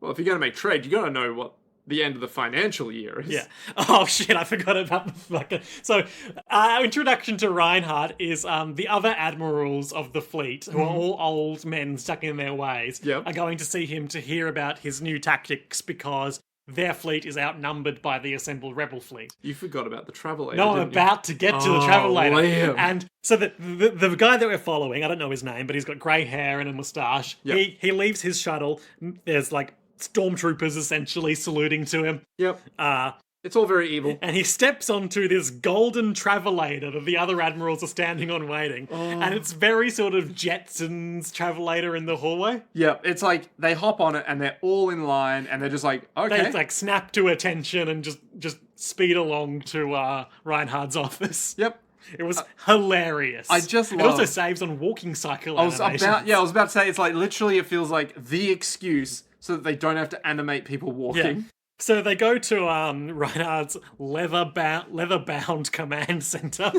[SPEAKER 1] Well, if you're going to make trade, you got to know what the end of the financial year is.
[SPEAKER 2] Yeah. Oh, shit, I forgot about the fucking... So, our introduction to Reinhardt is the other admirals of the fleet, who are all old men stuck in their ways, are going to see him to hear about his new tactics because their fleet is outnumbered by the assembled rebel fleet.
[SPEAKER 1] You forgot about the Travelator,
[SPEAKER 2] No, I'm about to get to the Travelator.
[SPEAKER 1] Liam.
[SPEAKER 2] And so the guy that we're following, I don't know his name, but he's got grey hair and a moustache. Yep. He leaves his shuttle. There's, like, stormtroopers essentially saluting to him.
[SPEAKER 1] Yep. It's all very evil.
[SPEAKER 2] And he steps onto this golden travelator that the other admirals are standing on waiting. And it's very sort of Jetsons travelator in the hallway.
[SPEAKER 1] Yeah, it's like they hop on it and they're all in line and they're just like, okay.
[SPEAKER 2] They like snap to attention and just speed along to Reinhardt's office.
[SPEAKER 1] Yep.
[SPEAKER 2] It was hilarious.
[SPEAKER 1] I just love...
[SPEAKER 2] It also saves on walking cycle animations.
[SPEAKER 1] I was about to say, it's like literally it feels like the excuse so that they don't have to animate people walking.
[SPEAKER 2] Yeah. So they go to Reinhardt's leather-bound command center.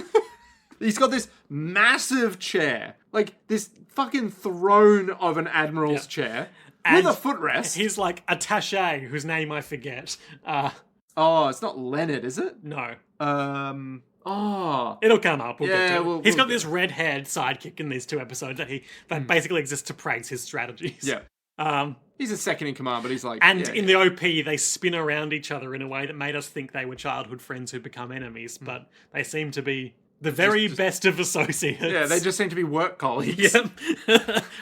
[SPEAKER 1] He's got this massive chair, like this fucking throne of an admiral's chair, with a footrest.
[SPEAKER 2] He's like attaché, whose name I forget.
[SPEAKER 1] It's not Leonard, is it?
[SPEAKER 2] No.
[SPEAKER 1] It'll
[SPEAKER 2] come up. We'll get to it. He's got this red-haired sidekick in these 2 episodes that basically exists to praise his strategies.
[SPEAKER 1] Yeah. He's a second in command, but he's like...
[SPEAKER 2] And in the OP, they spin around each other in a way that made us think they were childhood friends who become enemies, but they seem to be the very best of associates.
[SPEAKER 1] Yeah, they just seem to be work colleagues.
[SPEAKER 2] Yep.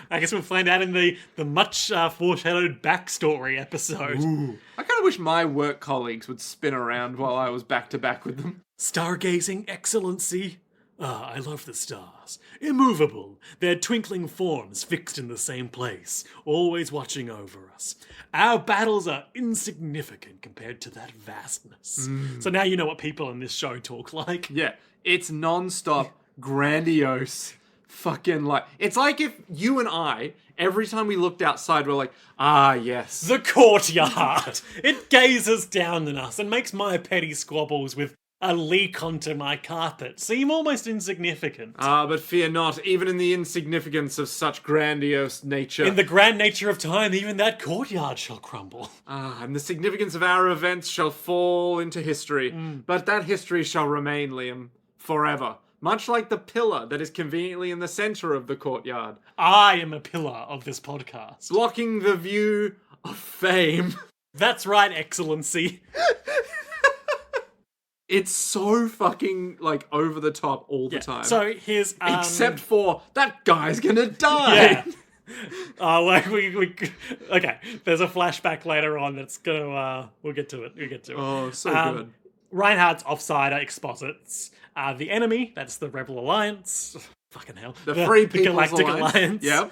[SPEAKER 2] I guess we'll find out in the much foreshadowed backstory episode.
[SPEAKER 1] Ooh. I kind of wish my work colleagues would spin around while I was back-to-back with them.
[SPEAKER 2] Stargazing excellency. I love the stars. Immovable, their twinkling forms fixed in the same place, always watching over us. Our battles are insignificant compared to that vastness. So now you know what people in this show talk like.
[SPEAKER 1] Yeah, it's non-stop, grandiose, fucking like... It's like if you and I, every time we looked outside, we're like, yes.
[SPEAKER 2] The courtyard! It gazes down on us and makes my petty squabbles with a leak onto my carpet seem almost insignificant.
[SPEAKER 1] But fear not, even in the insignificance of such grandiose nature.
[SPEAKER 2] In the grand nature of time, even that courtyard shall crumble.
[SPEAKER 1] And the significance of our events shall fall into history. But that history shall remain, Liam, forever. Much like the pillar that is conveniently in the center of the courtyard.
[SPEAKER 2] I am a pillar of this podcast.
[SPEAKER 1] Blocking the view of fame.
[SPEAKER 2] That's right, Excellency.
[SPEAKER 1] It's so fucking, like, over the top all the time.
[SPEAKER 2] So here's...
[SPEAKER 1] Except for, that guy's gonna die!
[SPEAKER 2] Yeah. Okay, there's a flashback later on that's gonna... we'll get to it.
[SPEAKER 1] Oh, so good.
[SPEAKER 2] Reinhardt's offsider exposits the enemy, that's the Rebel Alliance. Fucking hell.
[SPEAKER 1] The Free People's
[SPEAKER 2] Galactic
[SPEAKER 1] Alliance.
[SPEAKER 2] Yep.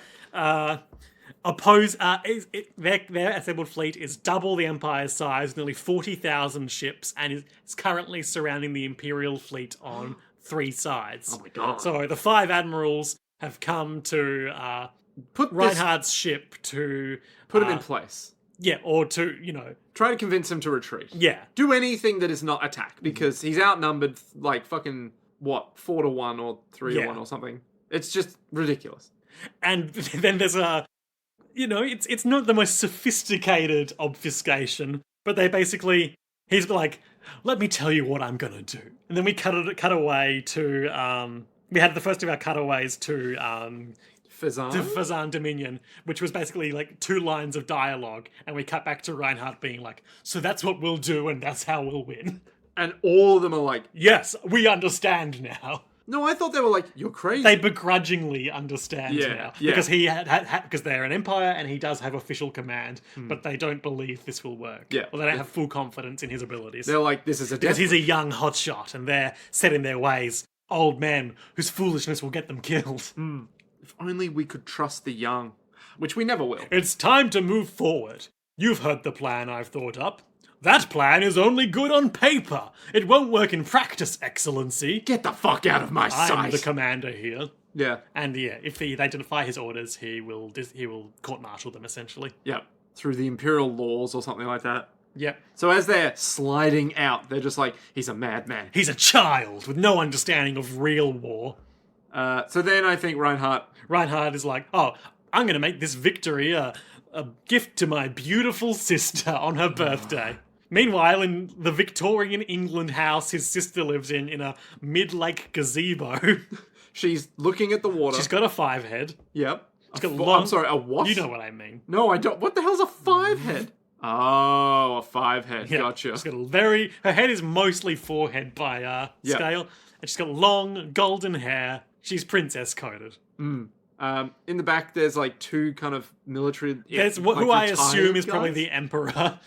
[SPEAKER 2] Their assembled fleet is double the Empire's size, nearly 40,000 ships, and is currently surrounding the Imperial fleet on 3 sides.
[SPEAKER 1] Oh my god.
[SPEAKER 2] So the 5 admirals have come to
[SPEAKER 1] put
[SPEAKER 2] Reinhardt's ship to...
[SPEAKER 1] Put him in place.
[SPEAKER 2] Yeah, or to,
[SPEAKER 1] try to convince him to retreat.
[SPEAKER 2] Yeah.
[SPEAKER 1] Do anything that is not attack, because he's outnumbered, like, fucking, 4-1 or 3-1 or something. It's just ridiculous.
[SPEAKER 2] And then there's it's not the most sophisticated obfuscation, but they basically, he's like, let me tell you what I'm gonna do. And then we cut away to, we had the first of our cutaways to, Fazan Dominion, which was basically like 2 lines of dialogue, and we cut back to Reinhardt being like, so that's what we'll do, and that's how we'll win.
[SPEAKER 1] And all of them are like,
[SPEAKER 2] yes, we understand now.
[SPEAKER 1] No, I thought they were like, you're crazy.
[SPEAKER 2] They begrudgingly understand now.
[SPEAKER 1] Yeah.
[SPEAKER 2] Because because they're an empire and he does have official command, but they don't believe this will work.
[SPEAKER 1] Yeah.
[SPEAKER 2] Or they don't have full confidence in his abilities.
[SPEAKER 1] They're like, this is a
[SPEAKER 2] because he's a young hotshot and they're set in their ways. Old men whose foolishness will get them killed.
[SPEAKER 1] If only we could trust the young. Which we never will.
[SPEAKER 2] It's time to move forward. You've heard the plan I've thought up. That plan is only good on paper. It won't work in practice, Excellency.
[SPEAKER 1] Get the fuck out of my sight.
[SPEAKER 2] I'm the commander here.
[SPEAKER 1] Yeah.
[SPEAKER 2] And if they identify his orders, he will court-martial them, essentially.
[SPEAKER 1] Yeah. Through the Imperial laws or something like that.
[SPEAKER 2] Yep.
[SPEAKER 1] So as they're sliding out, they're just like, he's a madman.
[SPEAKER 2] He's a child with no understanding of real war.
[SPEAKER 1] So then I think
[SPEAKER 2] Reinhardt is like, oh, I'm going to make this victory a gift to my beautiful sister on her birthday. Meanwhile, in the Victorian England house his sister lives in a mid-lake gazebo.
[SPEAKER 1] She's looking at the water.
[SPEAKER 2] She's got a 5-head.
[SPEAKER 1] Yep.
[SPEAKER 2] She's got long...
[SPEAKER 1] I'm sorry, a what?
[SPEAKER 2] You know what I mean.
[SPEAKER 1] No, I don't. What the hell's a 5-head? Oh, a 5-head. Yeah, gotcha.
[SPEAKER 2] She's got her head is mostly 4-head by scale. And she's got long, golden hair. She's princess-coded.
[SPEAKER 1] In the back, there's like two kind of military.
[SPEAKER 2] There's
[SPEAKER 1] like,
[SPEAKER 2] who I
[SPEAKER 1] retired
[SPEAKER 2] assume is probably
[SPEAKER 1] guys.
[SPEAKER 2] the Emperor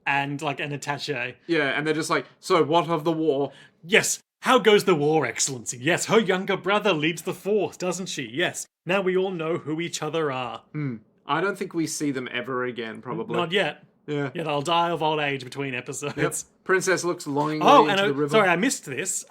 [SPEAKER 2] and like an attaché.
[SPEAKER 1] Yeah, and they're just like, so what of the war?
[SPEAKER 2] Yes. How goes the war, Excellency? Yes, her younger brother leads the force, doesn't she? Yes. Now we all know who each other are.
[SPEAKER 1] I don't think we see them ever again, probably.
[SPEAKER 2] Not yet.
[SPEAKER 1] Yeah.
[SPEAKER 2] Yeah, they'll die of old age between episodes.
[SPEAKER 1] Yep. Princess looks longingly
[SPEAKER 2] Oh,
[SPEAKER 1] into
[SPEAKER 2] and
[SPEAKER 1] the river.
[SPEAKER 2] sorry, I missed this.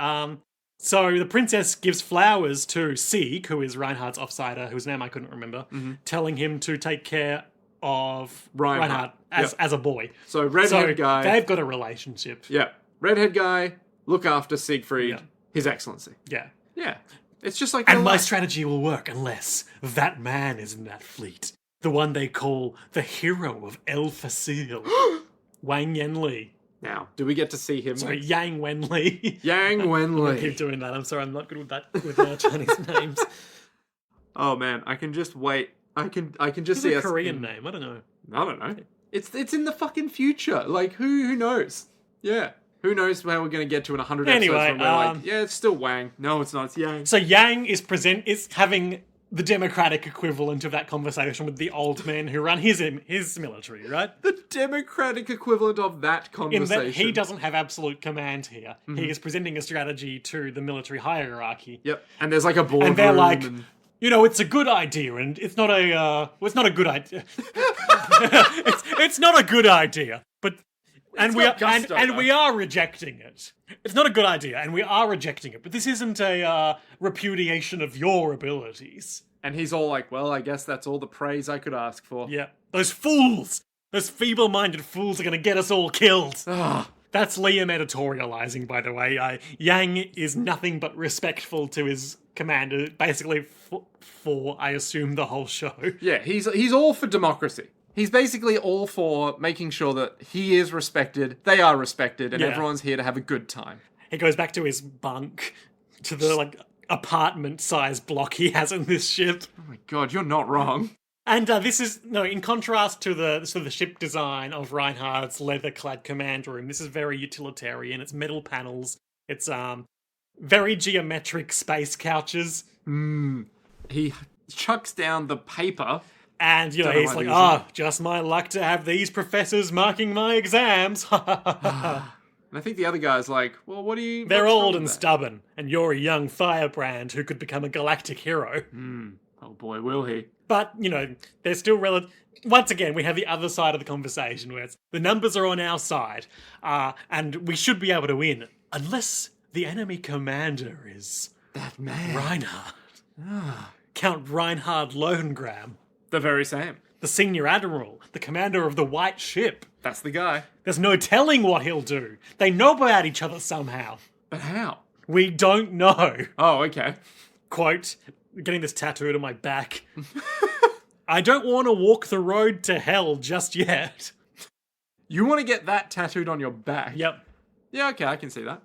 [SPEAKER 2] So the princess gives flowers to Sieg, who is Reinhardt's offsider, whose name I couldn't remember, telling him to take care of Reinhardt as a boy.
[SPEAKER 1] So redhead guy.
[SPEAKER 2] They've got a relationship.
[SPEAKER 1] Yeah. Redhead guy, look after Siegfried, His Excellency.
[SPEAKER 2] Yeah.
[SPEAKER 1] Yeah. It's just like...
[SPEAKER 2] And my strategy will work unless that man is in that fleet. The one they call the hero of El Facil. Wang Yenli.
[SPEAKER 1] Now, do we get to see him?
[SPEAKER 2] Sorry, Yang Wenli.
[SPEAKER 1] Yang
[SPEAKER 2] I
[SPEAKER 1] Wenli.
[SPEAKER 2] keep doing that. I'm sorry, I'm not good with that with Chinese names.
[SPEAKER 1] Oh man, I can just wait. I can just
[SPEAKER 2] It's
[SPEAKER 1] see
[SPEAKER 2] a
[SPEAKER 1] us
[SPEAKER 2] Korean name. I don't know.
[SPEAKER 1] I don't know. It's in the fucking future. Like who knows? Yeah. Who knows where we're gonna get to in 100
[SPEAKER 2] Anyway,
[SPEAKER 1] episodes when we're like, yeah, it's still Wang. No, it's not. It's Yang.
[SPEAKER 2] So Yang is having the democratic equivalent of that conversation with the old men who run his military, right?
[SPEAKER 1] The democratic equivalent of that
[SPEAKER 2] In
[SPEAKER 1] conversation.
[SPEAKER 2] that he doesn't have absolute command here. He is presenting a strategy to the military hierarchy.
[SPEAKER 1] Yep. And there's like a boardroom.
[SPEAKER 2] And they're like, you know, it's a good idea, and it's not a, it's not a good idea. it's not a good idea, but, and we are rejecting it. It's not a good idea, and we are rejecting it, but this isn't a repudiation of your abilities.
[SPEAKER 1] And he's all like, well, I guess that's all the praise I could ask for.
[SPEAKER 2] Yeah. Those fools! Those feeble-minded fools are gonna get us all killed! That's Liam editorializing, by the way. Yang is nothing but respectful to his commander, basically for, I assume, the whole show.
[SPEAKER 1] Yeah, he's all for democracy. He's basically all for making sure that he is respected, they are respected, and everyone's here to have a good time.
[SPEAKER 2] He goes back to his bunk, to the, like, apartment-sized block he has in this ship.
[SPEAKER 1] Oh my god, you're not wrong.
[SPEAKER 2] And this is, no, in contrast to the sort of the ship design of Reinhardt's leather-clad command room, this is very utilitarian. It's metal panels. It's very geometric space couches.
[SPEAKER 1] He chucks down the paper.
[SPEAKER 2] And, you know, he's like, just my luck to have these professors marking my exams.
[SPEAKER 1] And I think the other guy's like, well, what do you...
[SPEAKER 2] They're old and stubborn, and you're a young firebrand who could become a galactic hero.
[SPEAKER 1] Oh boy, will he.
[SPEAKER 2] But, you know, they're still once again, we have the other side of the conversation where the numbers are on our side, and we should be able to win, unless the enemy commander is...
[SPEAKER 1] That man.
[SPEAKER 2] Reinhardt. Count Reinhard Lohengram.
[SPEAKER 1] The very same.
[SPEAKER 2] The senior admiral, the commander of the White Ship.
[SPEAKER 1] That's the guy.
[SPEAKER 2] There's no telling what he'll do. They know about each other somehow.
[SPEAKER 1] But how?
[SPEAKER 2] We don't know.
[SPEAKER 1] Oh, okay.
[SPEAKER 2] Quote, getting this tattooed on my back. I don't want to walk the road to hell just yet.
[SPEAKER 1] You want to get that tattooed on your back?
[SPEAKER 2] Yep.
[SPEAKER 1] Yeah, okay, I can see that.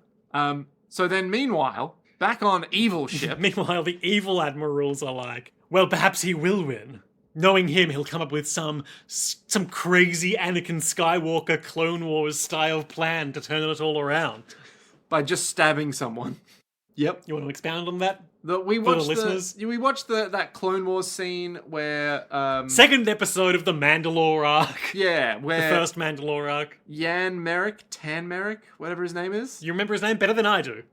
[SPEAKER 1] So then meanwhile, back on Evil Ship.
[SPEAKER 2] Meanwhile, the evil admirals are like, well, perhaps he will win. Knowing him, he'll come up with some crazy Anakin Skywalker Clone Wars style plan to turn it all around.
[SPEAKER 1] By just stabbing someone. Yep.
[SPEAKER 2] You want to expound on that?
[SPEAKER 1] We watched that Clone Wars scene where...
[SPEAKER 2] Second episode of the Mandalore arc.
[SPEAKER 1] Yeah, where...
[SPEAKER 2] The first Mandalore arc.
[SPEAKER 1] Tan Merrick, whatever his name is.
[SPEAKER 2] You remember his name better than I do.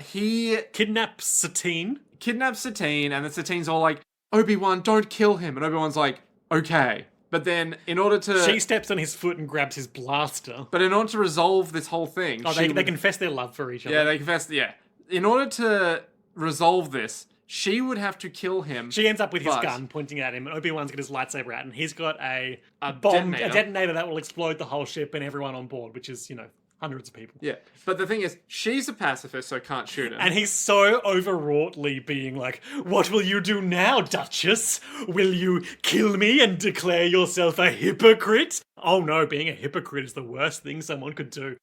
[SPEAKER 1] He...
[SPEAKER 2] Kidnaps Satine,
[SPEAKER 1] and then Satine's all like, Obi-Wan, don't kill him. And Obi-Wan's like, okay. But then, in order to...
[SPEAKER 2] She steps on his foot and grabs his blaster.
[SPEAKER 1] But in order to resolve this whole thing...
[SPEAKER 2] Oh, they confess their love for each other.
[SPEAKER 1] Yeah, they confess... Yeah. In order to resolve this, she would have to kill him.
[SPEAKER 2] She ends up with his gun pointing at him, and Obi-Wan's got his lightsaber out, and he's got a bomb, a detonator that will explode the whole ship and everyone on board, which is, you know, hundreds of people.
[SPEAKER 1] Yeah, but the thing is, she's a pacifist, so can't shoot him.
[SPEAKER 2] And he's so overwroughtly being like, what will you do now, Duchess? Will you kill me and declare yourself a hypocrite? Oh no, being a hypocrite is the worst thing someone could do.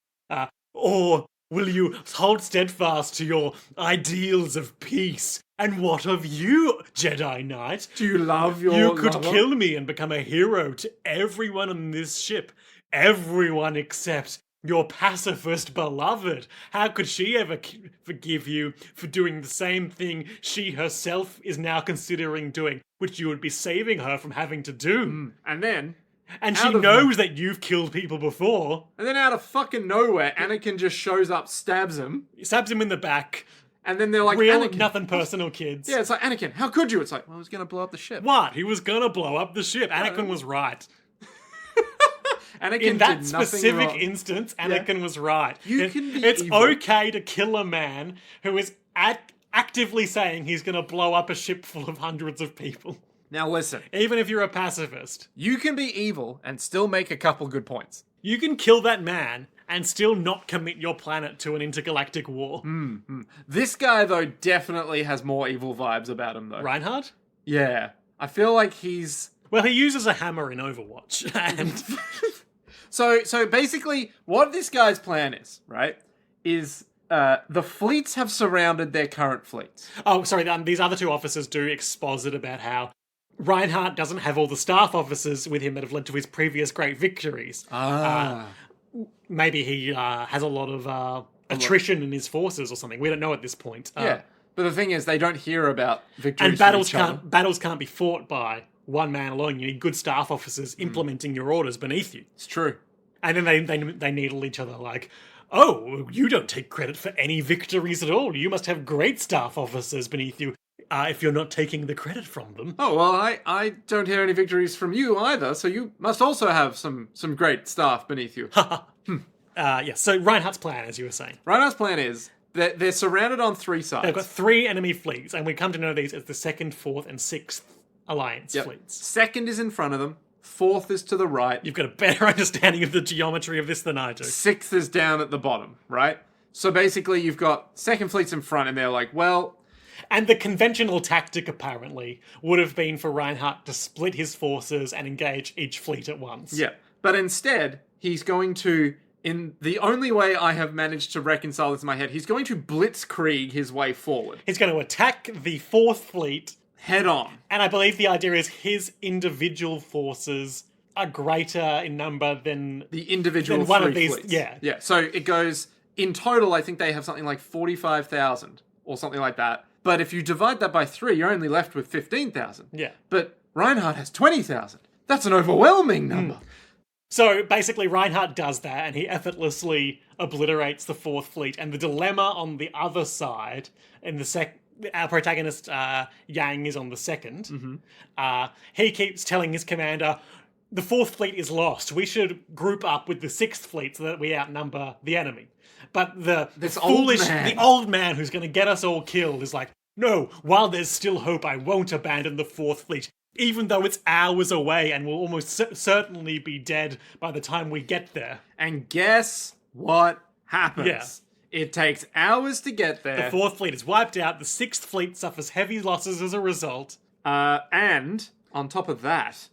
[SPEAKER 2] Or will you hold steadfast to your ideals of peace? And what of you, Jedi Knight?
[SPEAKER 1] Do you love your
[SPEAKER 2] You could
[SPEAKER 1] lover?
[SPEAKER 2] kill me and become a hero to everyone on this ship. Everyone except Your pacifist beloved. How could she ever forgive you for doing the same thing she herself is now considering doing, which you would be saving her from having to do?
[SPEAKER 1] And then...
[SPEAKER 2] And she knows that you've killed people before.
[SPEAKER 1] And then out of fucking nowhere, Anakin just shows up, stabs him.
[SPEAKER 2] Stabs him in the back.
[SPEAKER 1] And then they're like,
[SPEAKER 2] Real,
[SPEAKER 1] Anakin.
[SPEAKER 2] nothing personal, kids.
[SPEAKER 1] Yeah, it's like, Anakin, how could you? It's like, well, I was going to blow up the ship.
[SPEAKER 2] What? He was gonna blow up the ship. Anakin was right.
[SPEAKER 1] Anakin
[SPEAKER 2] In that
[SPEAKER 1] did nothing
[SPEAKER 2] specific
[SPEAKER 1] wrong.
[SPEAKER 2] Instance, Anakin was right.
[SPEAKER 1] You can be
[SPEAKER 2] It's
[SPEAKER 1] evil.
[SPEAKER 2] okay to kill a man who is actively saying he's gonna blow up a ship full of hundreds of people.
[SPEAKER 1] Now listen,
[SPEAKER 2] Even if you're a pacifist.
[SPEAKER 1] you can be evil and still make a couple good points.
[SPEAKER 2] You can kill that man and still not commit your planet to an intergalactic war.
[SPEAKER 1] This guy, though, definitely has more evil vibes about him, though.
[SPEAKER 2] Reinhardt?
[SPEAKER 1] Yeah. I feel like he's...
[SPEAKER 2] Well, he uses a hammer in Overwatch. And
[SPEAKER 1] So basically, what this guy's plan is, right, is the fleets have surrounded their current fleets.
[SPEAKER 2] oh, sorry, these other two officers do exposit about how Reinhardt doesn't have all the staff officers with him that have led to his previous great victories. Maybe he has a lot of attrition in his forces or something. We don't know at this point.
[SPEAKER 1] Yeah. But the thing is, they don't hear about victories
[SPEAKER 2] And
[SPEAKER 1] from each other.
[SPEAKER 2] battles can't be fought by one man alone. You need good staff officers implementing your orders beneath you.
[SPEAKER 1] It's true.
[SPEAKER 2] And then they needle each other like, oh, you don't take credit for any victories at all. You must have great staff officers beneath you if you're not taking the credit from them.
[SPEAKER 1] Oh, well, I don't hear any victories from you either, so you must also have some great staff beneath you.
[SPEAKER 2] Yeah, so Reinhardt's plan, as you were saying.
[SPEAKER 1] Reinhardt's plan is that they're surrounded on three sides.
[SPEAKER 2] They've got 3 enemy fleets, and we come to know these as the 2nd, 4th, and 6th Alliance fleets.
[SPEAKER 1] Second is in front of them. Fourth is to the right.
[SPEAKER 2] You've got a better understanding of the geometry of this than I do.
[SPEAKER 1] Sixth is down at the bottom, right? So basically you've got second fleet's in front and they're like, well...
[SPEAKER 2] And the conventional tactic, apparently, would have been for Reinhardt to split his forces and engage each fleet at once.
[SPEAKER 1] Yeah. But instead, he's going to, in the only way I have managed to reconcile this in my head, he's going to blitzkrieg his way forward.
[SPEAKER 2] He's going to attack the 4th fleet
[SPEAKER 1] head on.
[SPEAKER 2] And I believe the idea is his individual forces are greater in number than
[SPEAKER 1] the individual
[SPEAKER 2] than one
[SPEAKER 1] three
[SPEAKER 2] of these.
[SPEAKER 1] fleets.
[SPEAKER 2] Yeah.
[SPEAKER 1] Yeah. So it goes, in total, I think they have something like 45,000 or something like that. But if you divide that by 3, you're only left with 15,000.
[SPEAKER 2] Yeah.
[SPEAKER 1] But Reinhardt has 20,000. That's an overwhelming number.
[SPEAKER 2] So basically, Reinhardt does that, and he effortlessly obliterates the 4th fleet. And the dilemma on the other side, in the our protagonist Yang is on the 2nd. He keeps telling his commander, "The 4th fleet is lost. We should group up with the 6th fleet so that we outnumber the enemy." But the old man who's going to get us all killed is like, "No, while there's still hope, I won't abandon the 4th fleet. Even though it's hours away and will almost certainly be dead by the time we get there."
[SPEAKER 1] And guess what happens?
[SPEAKER 2] Yeah.
[SPEAKER 1] It takes hours to get there.
[SPEAKER 2] The 4th fleet is wiped out. The 6th fleet suffers heavy losses as a result.
[SPEAKER 1] And on top of that,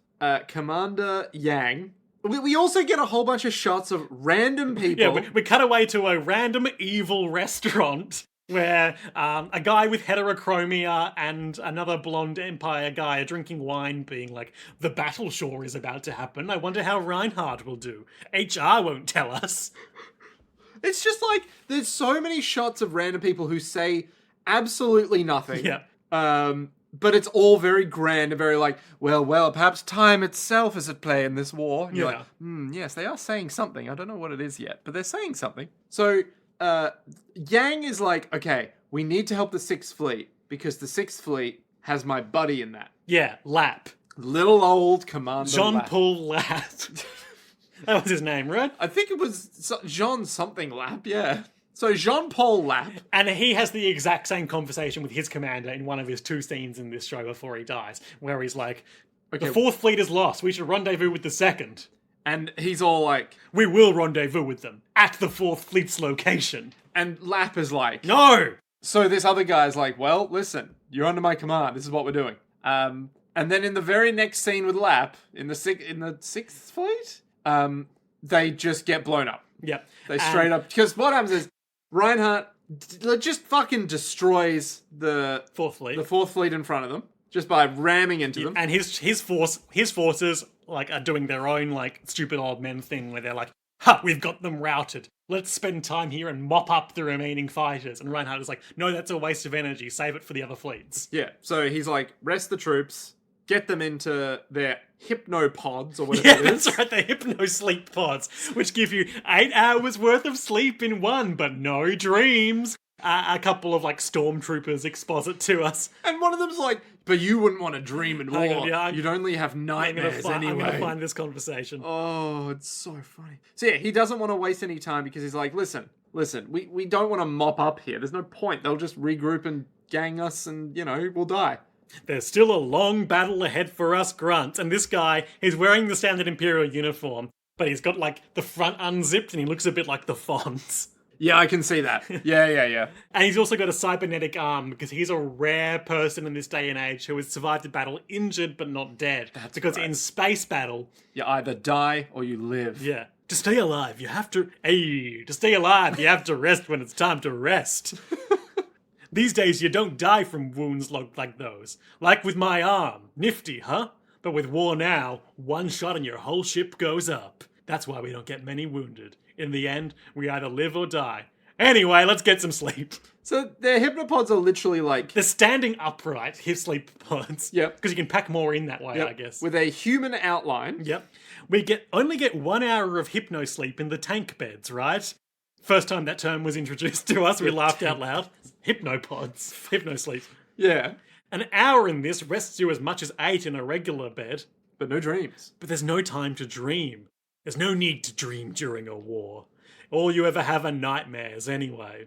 [SPEAKER 1] Commander Yang... We also get a whole bunch of shots of random people.
[SPEAKER 2] Yeah, we cut away to a random evil restaurant where a guy with heterochromia and another blonde Empire guy are drinking wine, being like, "The battle sure is about to happen. I wonder how Reinhardt will do. HR won't tell us."
[SPEAKER 1] It's just like, there's so many shots of random people who say absolutely nothing.
[SPEAKER 2] Yeah.
[SPEAKER 1] But it's all very grand and very like, well, perhaps time itself is at play in this war. And you're
[SPEAKER 2] Yeah.
[SPEAKER 1] like, yes, they are saying something. I don't know what it is yet, but they're saying something. So, Yang is like, okay, we need to help the 6th fleet because the 6th fleet has my buddy in that.
[SPEAKER 2] Yeah, Lap.
[SPEAKER 1] Little old Commander Lap.
[SPEAKER 2] Jean-Paul Lap. That was his name, right?
[SPEAKER 1] I think it was Jean something Lap, yeah. So Jean-Paul Lap.
[SPEAKER 2] And he has the exact same conversation with his commander in one of his 2 scenes in this show before he dies, where he's like, "The 4th fleet is lost. We should rendezvous with the 2nd.
[SPEAKER 1] And he's all like...
[SPEAKER 2] We will rendezvous with them at the 4th fleet's location."
[SPEAKER 1] And Lap is like...
[SPEAKER 2] No!
[SPEAKER 1] So this other guy's like, well, listen, you're under my command. This is what we're doing. And then in the very next scene with Lap, in the 6th fleet, they just get blown up.
[SPEAKER 2] Yep.
[SPEAKER 1] They straight up... Because what happens is Reinhardt just fucking destroys the
[SPEAKER 2] 4th fleet.
[SPEAKER 1] the 4th fleet in front of them just by ramming into them.
[SPEAKER 2] And his forces like are doing their own like stupid old men thing where they're like, Ha! We've got them routed. Let's spend time here and mop up the remaining fighters. And Reinhardt is like, no, that's a waste of energy. Save it for the other fleets.
[SPEAKER 1] Yeah, so he's like, rest the troops, get them into their hypnopods or whatever
[SPEAKER 2] Yeah,
[SPEAKER 1] it is.
[SPEAKER 2] that's right, the hypno sleep pods, which give you 8 hours worth of sleep in one, but no dreams. A couple of, like, stormtroopers exposit to us.
[SPEAKER 1] And one of them's like, but you wouldn't want to dream in war.
[SPEAKER 2] Hang on, yeah,
[SPEAKER 1] You'd only have nightmares anyway.
[SPEAKER 2] I'm going to find this conversation.
[SPEAKER 1] Oh, it's so funny. So yeah, he doesn't want to waste any time because he's like, listen, we don't want to mop up here. There's no point. They'll just regroup and gang us and, we'll die.
[SPEAKER 2] There's still a long battle ahead for us grunts, and this guy, he's wearing the standard Imperial uniform, but he's got, like, the front unzipped and he looks a bit like the Fonz.
[SPEAKER 1] Yeah, I can see that. Yeah.
[SPEAKER 2] And he's also got a cybernetic arm because he's a rare person in this day and age who has survived a battle injured but not dead.
[SPEAKER 1] That's
[SPEAKER 2] because
[SPEAKER 1] right.
[SPEAKER 2] in space battle,
[SPEAKER 1] You either die or you live.
[SPEAKER 2] yeah, to stay alive, you have to rest when it's time to rest. These days, you don't die from wounds like those. Like with my arm. Nifty, huh? But with war now, one shot and your whole ship goes up. That's why we don't get many wounded. In the end, we either live or die. Anyway, let's get some sleep.
[SPEAKER 1] So their hypnopods are literally like...
[SPEAKER 2] They're standing upright, hip sleep pods.
[SPEAKER 1] Yep.
[SPEAKER 2] Because you can pack more in that way, I guess.
[SPEAKER 1] With a human outline.
[SPEAKER 2] Yep. We only get 1 hour of hypno sleep in the tank beds, right? First time that term was introduced to us, we laughed out loud. Hypnopods. Hypno sleep.
[SPEAKER 1] Yeah.
[SPEAKER 2] An hour in this rests you as much as 8 in a regular bed.
[SPEAKER 1] But no dreams.
[SPEAKER 2] But there's no time to dream. There's no need to dream during a war. All you ever have are nightmares anyway.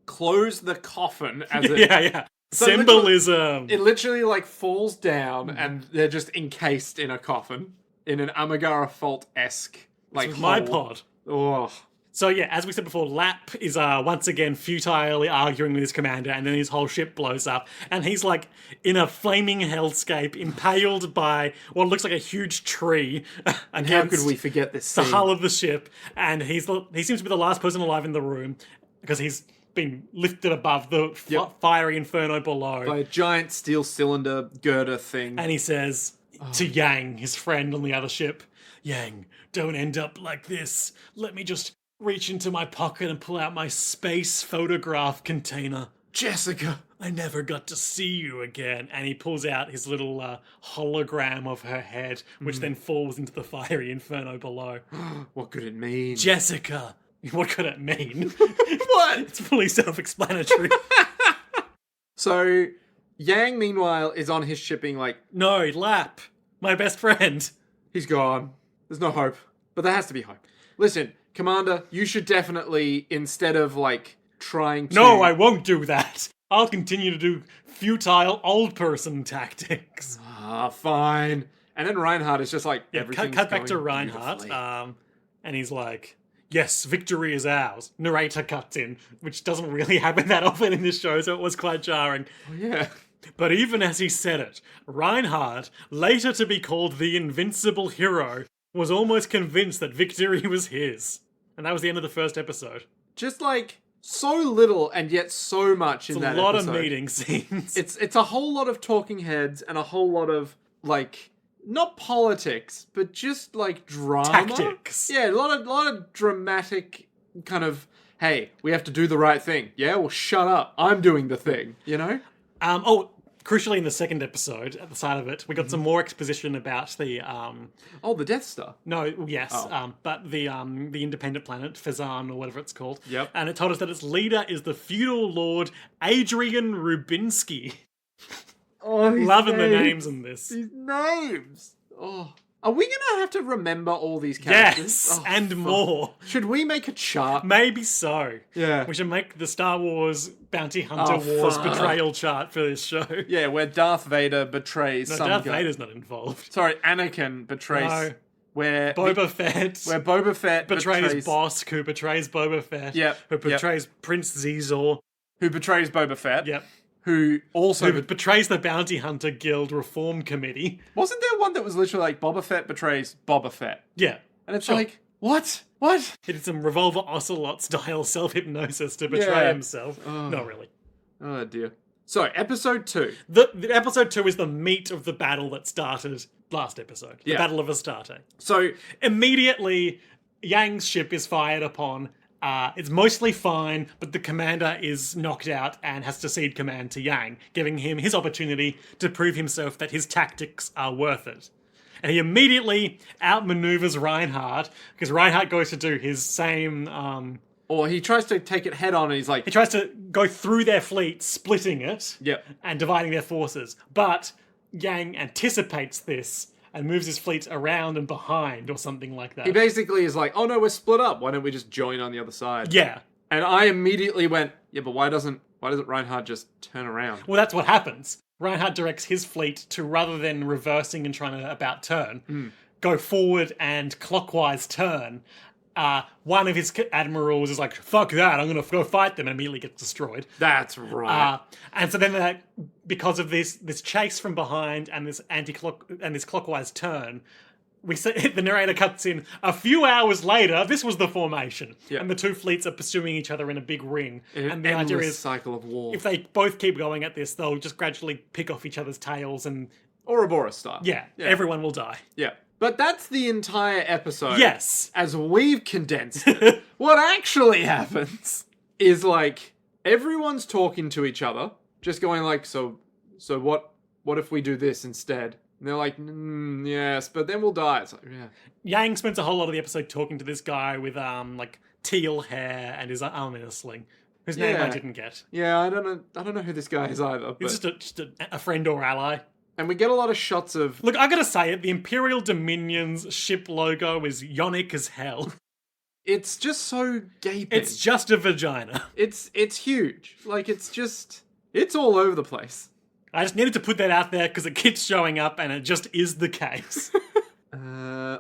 [SPEAKER 1] Close the coffin as it...
[SPEAKER 2] Yeah.
[SPEAKER 1] So
[SPEAKER 2] Symbolism.
[SPEAKER 1] It literally like falls down and they're just encased in a coffin. In an Amigara Fault-esque like
[SPEAKER 2] This was my
[SPEAKER 1] hole.
[SPEAKER 2] pod.
[SPEAKER 1] Oh.
[SPEAKER 2] So yeah, as we said before, Lap is once again futilely arguing with his commander, and then his whole ship blows up, and he's like in a flaming hellscape, impaled by what looks like a huge tree.
[SPEAKER 1] And how could we forget this
[SPEAKER 2] the
[SPEAKER 1] scene?
[SPEAKER 2] hull of the ship? And he seems to be the last person alive in the room because he's been lifted above the fiery inferno below.
[SPEAKER 1] By a giant steel cylinder girder thing.
[SPEAKER 2] And he says to Yang, his friend on the other ship, Yang, don't end up like this. Let me just reach into my pocket and pull out my space photograph container.
[SPEAKER 1] Jessica!
[SPEAKER 2] I never got to see you again. And he pulls out his little hologram of her head, which then falls into the fiery inferno below.
[SPEAKER 1] What could it mean?
[SPEAKER 2] Jessica! What could it mean?
[SPEAKER 1] What?
[SPEAKER 2] It's fully self-explanatory.
[SPEAKER 1] So, Yang, meanwhile, is on his ship being like,
[SPEAKER 2] No, Lap, my best friend.
[SPEAKER 1] he's gone. There's no hope. But there has to be hope. Listen, Commander, you should definitely, instead of, like, trying to...
[SPEAKER 2] No, I won't do that. I'll continue to do futile old person tactics.
[SPEAKER 1] Ah, fine. And then Reinhardt is just like,
[SPEAKER 2] Yeah,
[SPEAKER 1] everything's
[SPEAKER 2] cut back to
[SPEAKER 1] going
[SPEAKER 2] Reinhardt,
[SPEAKER 1] beautifully.
[SPEAKER 2] and he's like, yes, victory is ours. Narrator cuts in, which doesn't really happen that often in this show, so it was quite jarring.
[SPEAKER 1] Oh, yeah.
[SPEAKER 2] But even as he said it, Reinhardt, later to be called the invincible hero, was almost convinced that victory was his. And that was the end of the first episode.
[SPEAKER 1] Just, like, so little and yet so much in
[SPEAKER 2] It's
[SPEAKER 1] that
[SPEAKER 2] a lot
[SPEAKER 1] episode.
[SPEAKER 2] of meeting scenes.
[SPEAKER 1] It's a whole lot of talking heads and a whole lot of, like... Not politics, but just like drama.
[SPEAKER 2] Tactics.
[SPEAKER 1] Yeah, a lot of dramatic kind of, hey, we have to do the right thing. Yeah, well, shut up. I'm doing the thing, you know?
[SPEAKER 2] Crucially in the second episode, at the start of it, we got some more exposition about the,
[SPEAKER 1] Oh, the Death Star.
[SPEAKER 2] but the independent planet, Fezan, or whatever it's called.
[SPEAKER 1] Yep.
[SPEAKER 2] And it told us that its leader is the feudal lord Adrian Rubinsky.
[SPEAKER 1] Oh, his
[SPEAKER 2] Loving the names in this.
[SPEAKER 1] These names. Oh. Are we going to have to remember all these characters?
[SPEAKER 2] Yes,
[SPEAKER 1] Oh,
[SPEAKER 2] and
[SPEAKER 1] fuck.
[SPEAKER 2] more.
[SPEAKER 1] Should we make a chart?
[SPEAKER 2] Maybe so.
[SPEAKER 1] Yeah.
[SPEAKER 2] We should make the Star Wars Bounty Hunter Wars
[SPEAKER 1] fuck.
[SPEAKER 2] betrayal chart for this show.
[SPEAKER 1] Yeah, where Darth Vader betrays
[SPEAKER 2] No,
[SPEAKER 1] some
[SPEAKER 2] Darth
[SPEAKER 1] guy.
[SPEAKER 2] Vader's not involved.
[SPEAKER 1] Sorry, Anakin betrays...
[SPEAKER 2] No.
[SPEAKER 1] Where
[SPEAKER 2] Boba Fett
[SPEAKER 1] Where Boba Fett
[SPEAKER 2] betrays Bosk, who betrays Boba Fett.
[SPEAKER 1] Yep,
[SPEAKER 2] Who betrays Prince Zizor.
[SPEAKER 1] Who betrays Boba Fett.
[SPEAKER 2] Yep.
[SPEAKER 1] Who also...
[SPEAKER 2] Who betrays the Bounty Hunter Guild Reform Committee.
[SPEAKER 1] Wasn't there one that was literally like, Boba Fett betrays Boba Fett?
[SPEAKER 2] Yeah.
[SPEAKER 1] And it's like, what? What?
[SPEAKER 2] He did some Revolver Ocelot style self-hypnosis to betray
[SPEAKER 1] Yeah.
[SPEAKER 2] himself. Not really.
[SPEAKER 1] Oh dear. So, episode 2.
[SPEAKER 2] The episode 2 is the meat of the battle that started last episode. The
[SPEAKER 1] Yeah.
[SPEAKER 2] Battle of Astarte.
[SPEAKER 1] So,
[SPEAKER 2] Immediately, Yang's ship is fired upon. It's mostly fine, but the commander is knocked out and has to cede command to Yang, giving him his opportunity to prove himself that his tactics are worth it. And he immediately outmaneuvers Reinhardt, because Reinhardt goes to do his same...
[SPEAKER 1] Or he tries to take it head on and he's like...
[SPEAKER 2] He tries to go through their fleet, splitting it,
[SPEAKER 1] Yep.
[SPEAKER 2] and dividing their forces. But Yang anticipates this and moves his fleet around and behind or something like that.
[SPEAKER 1] He basically is like, oh no, we're split up. Why don't we just join on the other side?
[SPEAKER 2] Yeah.
[SPEAKER 1] And I immediately went, yeah, but why doesn't Reinhardt just turn around?
[SPEAKER 2] Well, that's what happens. Reinhardt directs his fleet to, rather than reversing and trying to about turn, go forward and clockwise turn. One of his admirals is like, fuck that, I'm going to go fight them, and immediately gets destroyed.
[SPEAKER 1] That's right.
[SPEAKER 2] And so then, because of this chase from behind and this this clockwise turn, we see the narrator cuts in a few hours later. This was the formation, and the two fleets are pursuing each other in a big ring.
[SPEAKER 1] And the idea is cycle of war.
[SPEAKER 2] If they both keep going at this, they'll just gradually pick off each other's tails, and
[SPEAKER 1] Ouroboros style.
[SPEAKER 2] yeah, everyone will die.
[SPEAKER 1] Yeah. But that's the entire episode.
[SPEAKER 2] Yes.
[SPEAKER 1] As we've condensed it. What actually happens is like everyone's talking to each other, just going like, so what if we do this instead? And they're like, yes, but then we'll die. It's like, yeah.
[SPEAKER 2] Yang spends a whole lot of the episode talking to this guy with like teal hair and his arm in a sling, whose name I didn't get.
[SPEAKER 1] Yeah, I don't know who this guy is either. But...
[SPEAKER 2] It's just a friend or ally.
[SPEAKER 1] And we get a lot of shots of...
[SPEAKER 2] Look, I gotta say it, the Imperial Dominion's ship logo is yonic as hell.
[SPEAKER 1] It's just so gaping.
[SPEAKER 2] It's just a vagina.
[SPEAKER 1] It's huge. Like, it's all over the place.
[SPEAKER 2] I just needed to put that out there because it keeps showing up and it just is the case.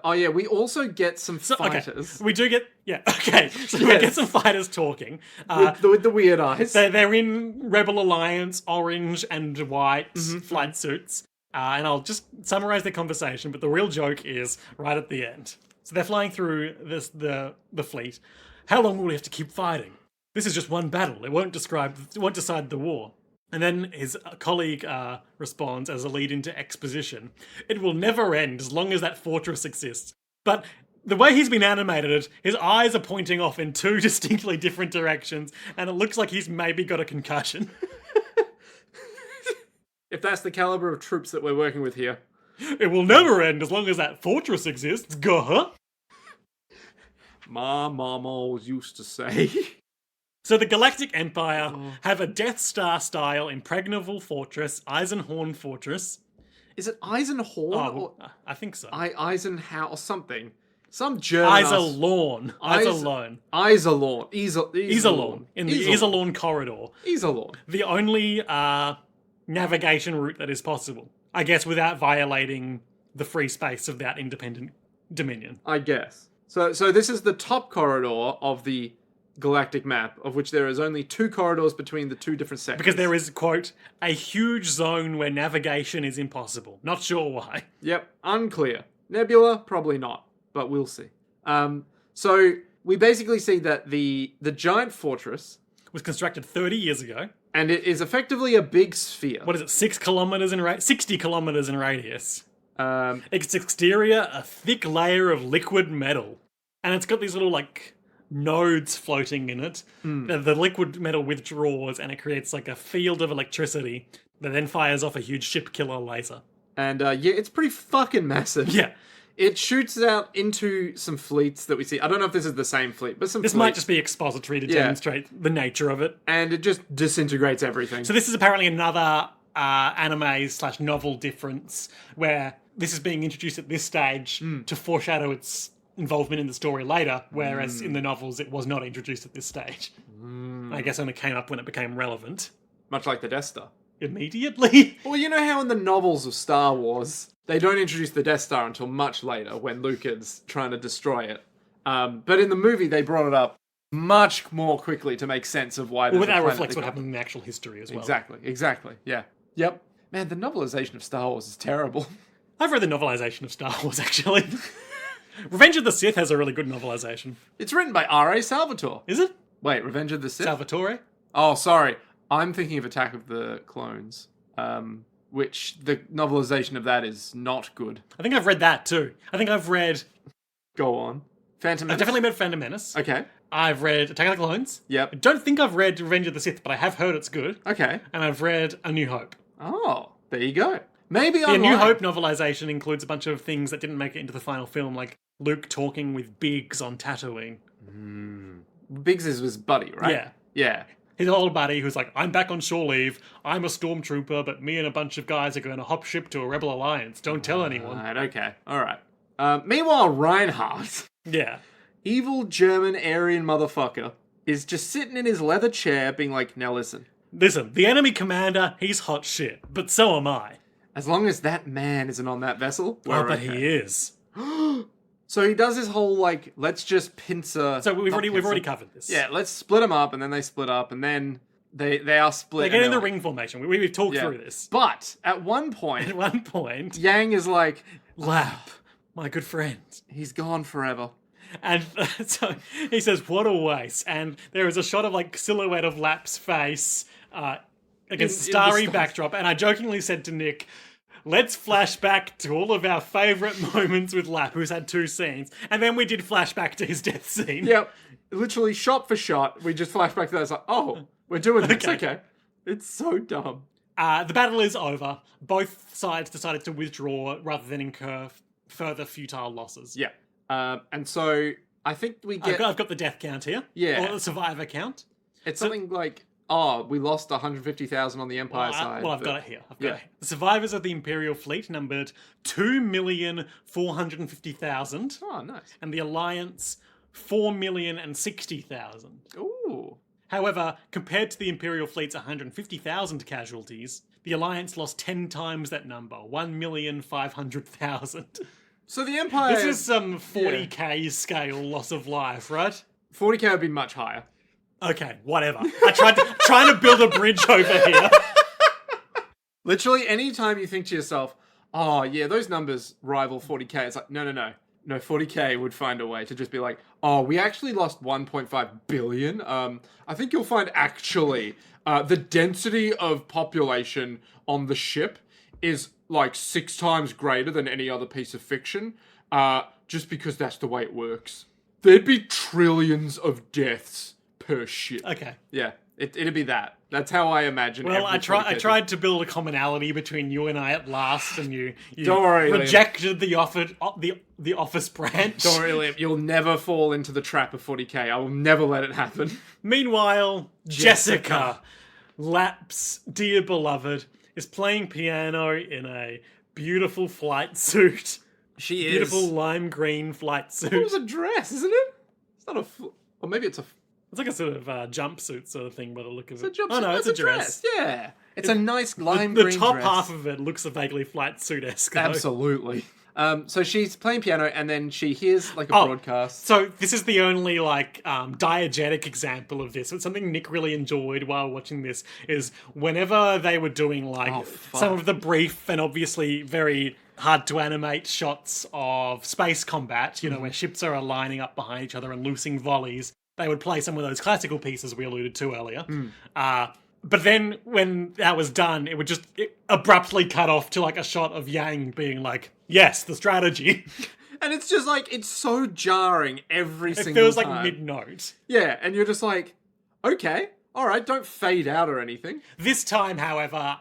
[SPEAKER 1] Oh yeah, we also get some fighters.
[SPEAKER 2] Okay. We do get... Yeah, okay. So we get some fighters talking.
[SPEAKER 1] With the weird eyes.
[SPEAKER 2] They're in Rebel Alliance orange and white flight suits. And I'll just summarize their conversation, but the real joke is right at the end. So they're flying through the fleet. How long will we have to keep fighting? This is just one battle. It won't decide the war. And then his colleague responds as a lead into exposition. It will never end as long as that fortress exists. But the way he's been animated, his eyes are pointing off in two distinctly different directions, and it looks like he's maybe got a concussion.
[SPEAKER 1] If that's the caliber of troops that we're working with here.
[SPEAKER 2] It will never end as long as that fortress exists. Gah.
[SPEAKER 1] My mom always used to say.
[SPEAKER 2] So the Galactic Empire have a Death Star-style impregnable fortress, Eisenhorn Fortress.
[SPEAKER 1] Is it Eisenhorn?
[SPEAKER 2] Oh, I think so.
[SPEAKER 1] Eisenhower or something. Some German...
[SPEAKER 2] Iserlohn. Iserlohn.
[SPEAKER 1] Iserlohn.
[SPEAKER 2] Iserlohn. In the Iserlohn corridor.
[SPEAKER 1] Iserlohn.
[SPEAKER 2] The only navigation route that is possible. I guess without violating the free space of that independent dominion.
[SPEAKER 1] I guess. So this is the top corridor of the galactic map, of which there is only 2 corridors between the 2 different sectors.
[SPEAKER 2] Because there is, quote, a huge zone where navigation is impossible. Not sure why.
[SPEAKER 1] Yep, unclear. Nebula? Probably not, but we'll see. So we basically see that the giant fortress
[SPEAKER 2] was constructed 30 years ago.
[SPEAKER 1] And it is effectively a big sphere.
[SPEAKER 2] What is it, 60 kilometers in radius. Its exterior, a thick layer of liquid metal. And it's got these little, like, nodes floating in it. The liquid metal withdraws and it creates, like, a field of electricity that then fires off a huge ship killer laser.
[SPEAKER 1] And, yeah, it's pretty fucking massive.
[SPEAKER 2] Yeah.
[SPEAKER 1] It shoots out into some fleets that we see. I don't know if this is the same fleet, but
[SPEAKER 2] This might just be expository to demonstrate the nature of it.
[SPEAKER 1] And it just disintegrates everything.
[SPEAKER 2] So this is apparently another anime/novel difference, where this is being introduced at this stage to foreshadow its involvement in the story later, whereas in the novels it was not introduced at this stage. I guess only came up when it became relevant.
[SPEAKER 1] Much like the Death Star.
[SPEAKER 2] Immediately?
[SPEAKER 1] Well, you know how in the novels of Star Wars, they don't introduce the Death Star until much later, when Luke is trying to destroy it. But in the movie, they brought it up much more quickly to make sense of why...
[SPEAKER 2] Well, that reflects what happened in the actual history as well.
[SPEAKER 1] Exactly, yeah. Yep. Man, the novelization of Star Wars is terrible.
[SPEAKER 2] I've read the novelization of Star Wars, actually. Revenge of the Sith has a really good novelization.
[SPEAKER 1] It's written by R.A. Salvatore.
[SPEAKER 2] Is it?
[SPEAKER 1] Wait, Revenge of the Sith?
[SPEAKER 2] Salvatore?
[SPEAKER 1] Oh, sorry. I'm thinking of Attack of the Clones, which the novelization of that is not good.
[SPEAKER 2] I think I've read that too. I think I've read...
[SPEAKER 1] Go on. Phantom
[SPEAKER 2] I've
[SPEAKER 1] Menace?
[SPEAKER 2] definitely read Phantom Menace.
[SPEAKER 1] Okay.
[SPEAKER 2] I've read Attack of the Clones.
[SPEAKER 1] Yep.
[SPEAKER 2] I don't think I've read Revenge of the Sith, but I have heard it's good.
[SPEAKER 1] Okay.
[SPEAKER 2] And I've read A New Hope.
[SPEAKER 1] Oh, there you go. Maybe
[SPEAKER 2] The
[SPEAKER 1] I'm
[SPEAKER 2] New
[SPEAKER 1] lying.
[SPEAKER 2] Hope novelization includes a bunch of things that didn't make it into the final film, like Luke talking with Biggs on Tatooine.
[SPEAKER 1] Biggs is his buddy, right?
[SPEAKER 2] Yeah.
[SPEAKER 1] Yeah.
[SPEAKER 2] His old buddy who's like, I'm back on shore leave, I'm a stormtrooper, but me and a bunch of guys are going to hop ship to a rebel alliance. Don't tell anyone.
[SPEAKER 1] Right, okay. Alright. Meanwhile, Reinhardt,
[SPEAKER 2] Yeah.
[SPEAKER 1] evil German Aryan motherfucker, is just sitting in his leather chair being like, now listen,
[SPEAKER 2] Listen, the enemy commander, he's hot shit, but so am I.
[SPEAKER 1] as long as that man isn't on that vessel,
[SPEAKER 2] Well,
[SPEAKER 1] we're
[SPEAKER 2] but
[SPEAKER 1] okay.
[SPEAKER 2] he is.
[SPEAKER 1] So he does his whole, like, let's just pincer...
[SPEAKER 2] So we've
[SPEAKER 1] not
[SPEAKER 2] already
[SPEAKER 1] pincer.
[SPEAKER 2] covered this.
[SPEAKER 1] Yeah, let's split them up, and then they split up, and then they are split.
[SPEAKER 2] They get
[SPEAKER 1] and
[SPEAKER 2] in the
[SPEAKER 1] they're
[SPEAKER 2] ring formation. We've talked
[SPEAKER 1] Yeah.
[SPEAKER 2] through this.
[SPEAKER 1] But, at one
[SPEAKER 2] At
[SPEAKER 1] point,
[SPEAKER 2] one point,
[SPEAKER 1] Yang is like,
[SPEAKER 2] Lap, my good friend.
[SPEAKER 1] he's gone forever.
[SPEAKER 2] And so he says, what a waste. And there is a shot of like silhouette of Lap's face against a
[SPEAKER 1] In the
[SPEAKER 2] starry
[SPEAKER 1] stars.
[SPEAKER 2] backdrop. And I jokingly said to Nick, let's flash back to all of our favourite moments with Lap, who's had 2 scenes. And then we did flashback to his death scene.
[SPEAKER 1] Yep. Literally shot for shot, we just flash back to that. It's like, oh, we're doing this. Okay. It's so dumb.
[SPEAKER 2] The battle is over. Both sides decided to withdraw rather than incur further futile losses.
[SPEAKER 1] Yeah. And so I think we get...
[SPEAKER 2] I've got the death count here.
[SPEAKER 1] Yeah.
[SPEAKER 2] Or the survivor count.
[SPEAKER 1] It's something like, oh, we lost 150,000 on the Empire side.
[SPEAKER 2] I've
[SPEAKER 1] but-
[SPEAKER 2] got it here.
[SPEAKER 1] Yeah.
[SPEAKER 2] The survivors of the Imperial fleet numbered 2,450,000,
[SPEAKER 1] Oh, nice.
[SPEAKER 2] and the Alliance 4,060,000.
[SPEAKER 1] Ooh.
[SPEAKER 2] However, compared to the Imperial fleet's 150,000 casualties, the Alliance lost 10 times that number, 1,500,000.
[SPEAKER 1] So the Empire...
[SPEAKER 2] This is some 40k scale loss of life, right?
[SPEAKER 1] 40k would be much higher.
[SPEAKER 2] Okay, whatever. Trying to build a bridge over here.
[SPEAKER 1] Literally, anytime you think to yourself, oh, yeah, those numbers rival 40k, it's like, no, 40k would find a way to just be like, oh, we actually lost 1.5 billion. I think you'll find actually the density of population on the ship is like 6 times greater than any other piece of fiction, just because that's the way it works. There'd be trillions of deaths per ship.
[SPEAKER 2] Okay.
[SPEAKER 1] Yeah, it'd be that. That's how I imagine.
[SPEAKER 2] Well, I
[SPEAKER 1] every 40K
[SPEAKER 2] tried to build a commonality between you and I at last, and you
[SPEAKER 1] Don't worry, Liam.
[SPEAKER 2] rejected the office branch.
[SPEAKER 1] Don't worry, Liam. You'll never fall into the trap of 40k. I will never let it happen.
[SPEAKER 2] Meanwhile, Jessica, Lap's dear beloved, is playing piano in a beautiful flight suit.
[SPEAKER 1] She is.
[SPEAKER 2] Beautiful lime green flight
[SPEAKER 1] It
[SPEAKER 2] suit.
[SPEAKER 1] was a dress, isn't it? It's not a... Or maybe it's a...
[SPEAKER 2] It's like a sort of jumpsuit sort of thing by the look of it.
[SPEAKER 1] It's a jumpsuit.
[SPEAKER 2] Oh no, it's a dress.
[SPEAKER 1] Yeah. It's a nice lime
[SPEAKER 2] The
[SPEAKER 1] green
[SPEAKER 2] top
[SPEAKER 1] dress.
[SPEAKER 2] half of it looks a vaguely flight suit-esque. though.
[SPEAKER 1] Absolutely. So she's playing piano and then she hears like a broadcast.
[SPEAKER 2] So this is the only like diegetic example of this. It's something Nick really enjoyed while watching this is whenever they were doing like some of the brief and obviously very hard to animate shots of space combat, you know, where ships are lining up behind each other and loosing volleys, they would play some of those classical pieces we alluded to earlier. But then when that was done, it would just abruptly cut off to like a shot of Yang being like, yes, the strategy.
[SPEAKER 1] And it's just like, it's so jarring every
[SPEAKER 2] It
[SPEAKER 1] single
[SPEAKER 2] feels
[SPEAKER 1] time.
[SPEAKER 2] like mid-note.
[SPEAKER 1] Yeah, and you're just like, okay, alright, don't fade out or anything.
[SPEAKER 2] This time, however,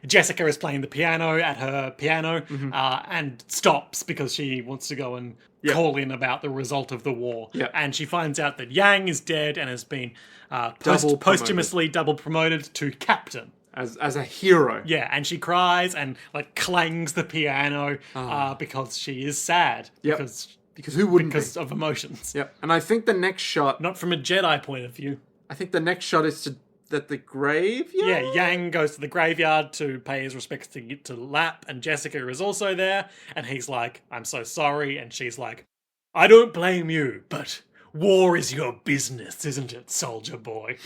[SPEAKER 2] Jessica is playing the piano at her piano and stops because she wants to go and call in about the result of the war.
[SPEAKER 1] Yep.
[SPEAKER 2] And she finds out that Yang is dead and has been
[SPEAKER 1] Double
[SPEAKER 2] posthumously double promoted to captain.
[SPEAKER 1] As a hero.
[SPEAKER 2] Yeah, and she cries and like clangs the piano because she is sad.
[SPEAKER 1] Yep.
[SPEAKER 2] Because
[SPEAKER 1] who wouldn't be?
[SPEAKER 2] of emotions.
[SPEAKER 1] Yep. And I think the next shot...
[SPEAKER 2] Not from a Jedi point of view.
[SPEAKER 1] I think the next shot is at the graveyard?
[SPEAKER 2] Yeah, Yang goes to the graveyard to pay his respects to Lap, and Jessica is also there, and he's like, I'm so sorry, and she's like, I don't blame you, but war is your business, isn't it, soldier boy?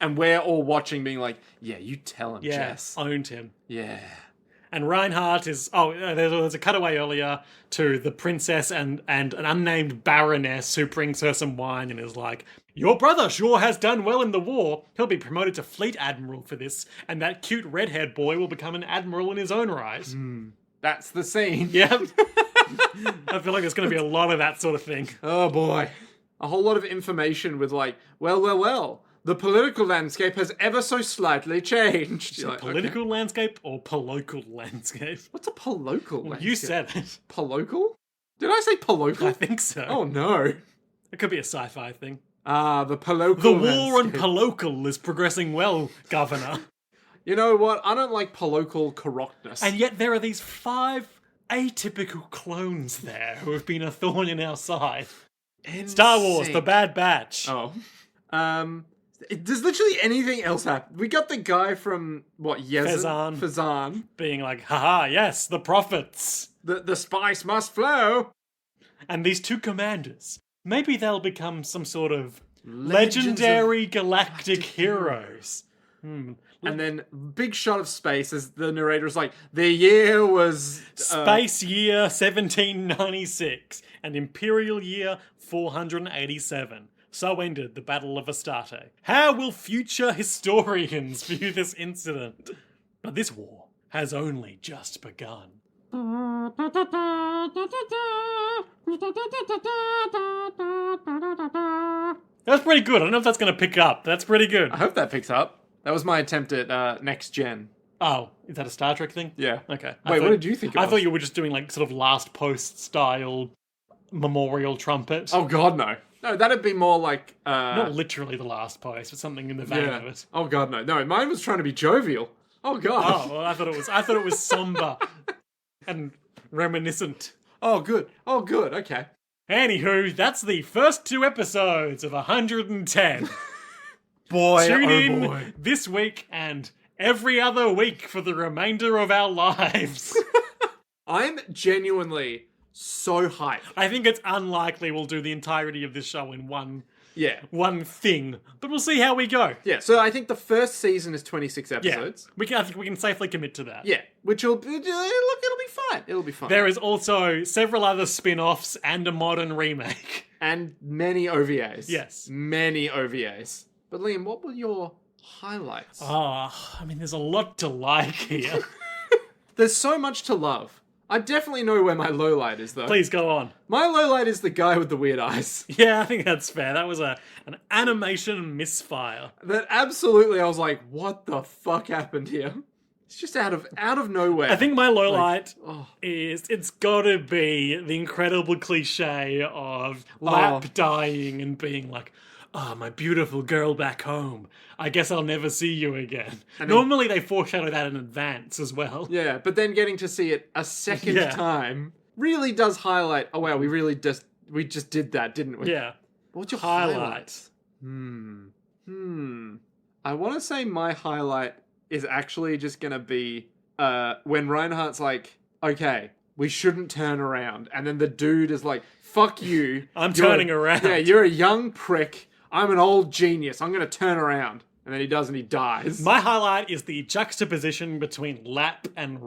[SPEAKER 1] And we're all watching being like, yeah, you tell him,
[SPEAKER 2] Yeah,
[SPEAKER 1] Jess.
[SPEAKER 2] owned him.
[SPEAKER 1] Yeah.
[SPEAKER 2] And Reinhardt is... Oh, there's a cutaway earlier to the princess and an unnamed baroness who brings her some wine and is like, your brother sure has done well in the war. He'll be promoted to fleet admiral for this, and that cute red-haired boy will become an admiral in his own right.
[SPEAKER 1] That's the scene.
[SPEAKER 2] Yep. I feel like there's going to be a lot of that sort of thing.
[SPEAKER 1] Oh boy. A whole lot of information with like, well. The political landscape has ever so slightly changed. You're like,
[SPEAKER 2] Political landscape or polocal landscape?
[SPEAKER 1] What's a polocal landscape?
[SPEAKER 2] You said it.
[SPEAKER 1] Polocal? Did I say polocal?
[SPEAKER 2] I think so.
[SPEAKER 1] Oh no.
[SPEAKER 2] It could be a sci-fi thing.
[SPEAKER 1] The polocal
[SPEAKER 2] The war on
[SPEAKER 1] landscape.
[SPEAKER 2] polocal is progressing well, Governor.
[SPEAKER 1] You know what? I don't like polocal correctness.
[SPEAKER 2] And yet there are these 5 atypical clones there who have been a thorn in our side. Star Wars, The Bad Batch.
[SPEAKER 1] Oh. Does literally anything else happen? We got the guy from, Fezan.
[SPEAKER 2] Being like, haha, yes, the prophets.
[SPEAKER 1] The spice must flow.
[SPEAKER 2] And these 2 commanders. Maybe they'll become some sort of legendary galactic heroes.
[SPEAKER 1] And then big shot of space as the narrator is like, the year was...
[SPEAKER 2] Space year 1796 and Imperial year 487. So ended the Battle of Astarte. How will future historians view this incident? But this war has only just begun. That's pretty good. I don't know if that's going to pick up. That's pretty good.
[SPEAKER 1] I hope that picks up. That was my attempt at Next Gen.
[SPEAKER 2] Oh, is that a Star Trek thing?
[SPEAKER 1] Yeah.
[SPEAKER 2] Okay.
[SPEAKER 1] Wait, what did you think it was?
[SPEAKER 2] I thought you were just doing like sort of Last Post style memorial trumpet.
[SPEAKER 1] Oh god, no. No, that'd be more like...
[SPEAKER 2] Not literally the Last Post, but something in the vein of it.
[SPEAKER 1] Oh god, no. No, mine was trying to be jovial. Oh god.
[SPEAKER 2] Oh, well, I thought it was somber and reminiscent.
[SPEAKER 1] Oh good. Okay.
[SPEAKER 2] Anywho, that's the first 2 episodes of 110.
[SPEAKER 1] Boy,
[SPEAKER 2] Tune in
[SPEAKER 1] boy.
[SPEAKER 2] this week and every other week for the remainder of our lives.
[SPEAKER 1] I'm genuinely so hyped.
[SPEAKER 2] I think it's unlikely we'll do the entirety of this show in one thing, but we'll see how we go.
[SPEAKER 1] Yeah, so I think the first season is 26
[SPEAKER 2] Yeah,
[SPEAKER 1] episodes.
[SPEAKER 2] I think we can safely commit to that.
[SPEAKER 1] Yeah, which will look, it'll be fine. It'll be fine.
[SPEAKER 2] There is also several other spin-offs and a modern remake.
[SPEAKER 1] And many OVAs.
[SPEAKER 2] Yes.
[SPEAKER 1] Many OVAs. But Liam, what were your highlights?
[SPEAKER 2] I mean, there's a lot to like here.
[SPEAKER 1] There's so much to love. I definitely know where my lowlight is, though.
[SPEAKER 2] Please go on.
[SPEAKER 1] My lowlight is the guy with the weird eyes.
[SPEAKER 2] Yeah, I think that's fair. That was an animation misfire.
[SPEAKER 1] That absolutely, I was like, what the fuck happened here? It's just out of nowhere.
[SPEAKER 2] I think my lowlight is it's gotta be the incredible cliche of Lap dying and being like, oh, my beautiful girl back home. I guess I'll never see you again. Normally they foreshadow that in advance as well.
[SPEAKER 1] Yeah, but then getting to see it a second time really does highlight, oh wow, we just did that, didn't we?
[SPEAKER 2] Yeah.
[SPEAKER 1] What's your highlight? I want to say my highlight is actually just going to be when Reinhardt's like, okay, we shouldn't turn around. And then the dude is like, fuck you.
[SPEAKER 2] I'm turning around.
[SPEAKER 1] Yeah, you're a young prick. I'm an old genius. I'm going to turn around. And then he does and he dies.
[SPEAKER 2] My highlight is the juxtaposition between Yang and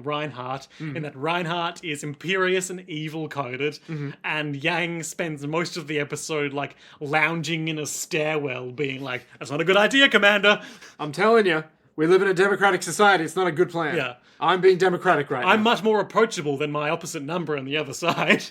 [SPEAKER 2] Reinhardt, in that Reinhardt is imperious and evil-coded, and Yang spends most of the episode, like, lounging in a stairwell, being like, that's not a good idea, Commander.
[SPEAKER 1] I'm telling you, we live in a democratic society. It's not a good plan.
[SPEAKER 2] Yeah.
[SPEAKER 1] I'm being democratic right now.
[SPEAKER 2] I'm much more approachable than my opposite number on the other side.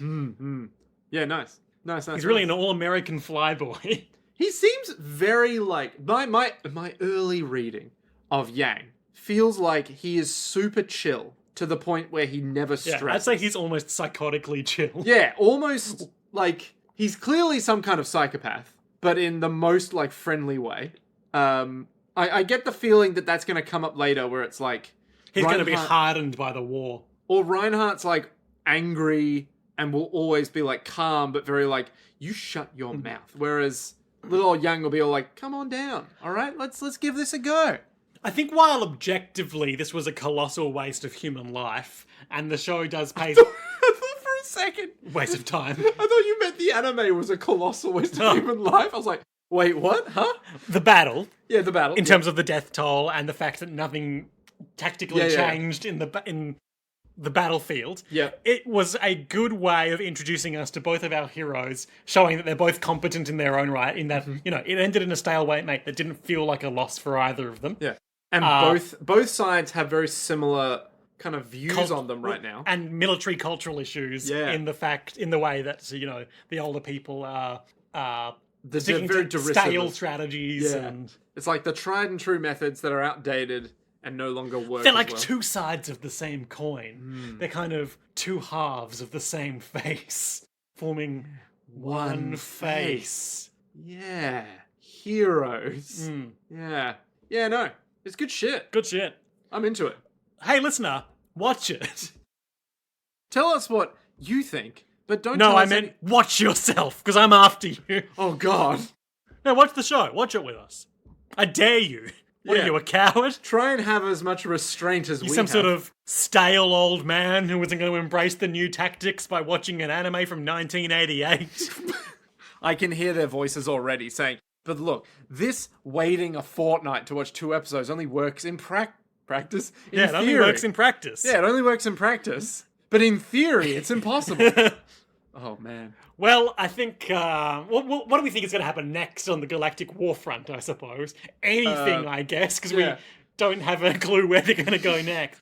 [SPEAKER 1] Yeah, nice.
[SPEAKER 2] He's really an all-American flyboy.
[SPEAKER 1] He seems very like my early reading of Yang feels like he is super chill to the point where he never stresses.
[SPEAKER 2] I'd say he's almost psychotically chill.
[SPEAKER 1] Yeah, almost like he's clearly some kind of psychopath, but in the most like friendly way. I get the feeling that that's going to come up later, where it's like
[SPEAKER 2] he's going to be hardened by the war,
[SPEAKER 1] or Reinhardt's like angry and will always be like calm, but very like, you shut your mouth. Whereas little old Yang will be all like, come on down. All right, let's give this a go.
[SPEAKER 2] I think while objectively this was a colossal waste of human life, and the show does pay...
[SPEAKER 1] I thought for a second.
[SPEAKER 2] Waste of time.
[SPEAKER 1] I thought you meant the anime was a colossal waste of human life. I was like, wait, what? Huh?
[SPEAKER 2] The battle.
[SPEAKER 1] Yeah, the battle.
[SPEAKER 2] In terms of the death toll and the fact that nothing tactically changed in the battlefield.
[SPEAKER 1] Yeah.
[SPEAKER 2] It was a good way of introducing us to both of our heroes, showing that they're both competent in their own right, in that, it ended in a stalemate, mate, that didn't feel like a loss for either of them.
[SPEAKER 1] Yeah. And both sides have very similar kind of views on them right now.
[SPEAKER 2] And military cultural issues in the way that, you know, the older people are sticking
[SPEAKER 1] very
[SPEAKER 2] to
[SPEAKER 1] derisive
[SPEAKER 2] stale strategies.
[SPEAKER 1] Yeah.
[SPEAKER 2] And
[SPEAKER 1] It's like the tried and true methods that are outdated and no longer work.
[SPEAKER 2] they're like
[SPEAKER 1] as well.
[SPEAKER 2] two sides of the same coin. They're kind of two halves of the same face, forming one face.
[SPEAKER 1] Yeah. Heroes. Yeah. Yeah, no. It's good shit.
[SPEAKER 2] Good shit.
[SPEAKER 1] I'm into it.
[SPEAKER 2] Hey, listener, watch it.
[SPEAKER 1] Tell us what you think, but don't
[SPEAKER 2] No,
[SPEAKER 1] tell
[SPEAKER 2] I
[SPEAKER 1] us
[SPEAKER 2] meant watch yourself, because I'm after you.
[SPEAKER 1] Oh, God.
[SPEAKER 2] No, watch the show. Watch it with us. I dare you. What
[SPEAKER 1] Yeah.
[SPEAKER 2] are you, a coward?
[SPEAKER 1] Try and have as much restraint as we
[SPEAKER 2] You some
[SPEAKER 1] have.
[SPEAKER 2] sort of stale old man who isn't going to embrace the new tactics by watching an anime from 1988.
[SPEAKER 1] I can hear their voices already saying, but look, this waiting a fortnight to watch 2 episodes only works in practice. In
[SPEAKER 2] Yeah, it only
[SPEAKER 1] theory.
[SPEAKER 2] works in practice.
[SPEAKER 1] Yeah, it only works in practice. But in theory, it's impossible. Oh, man.
[SPEAKER 2] Well, I think, what do we think is going to happen next on the Galactic War front, I suppose? Anything, I guess, because we don't have a clue where they're going to go next.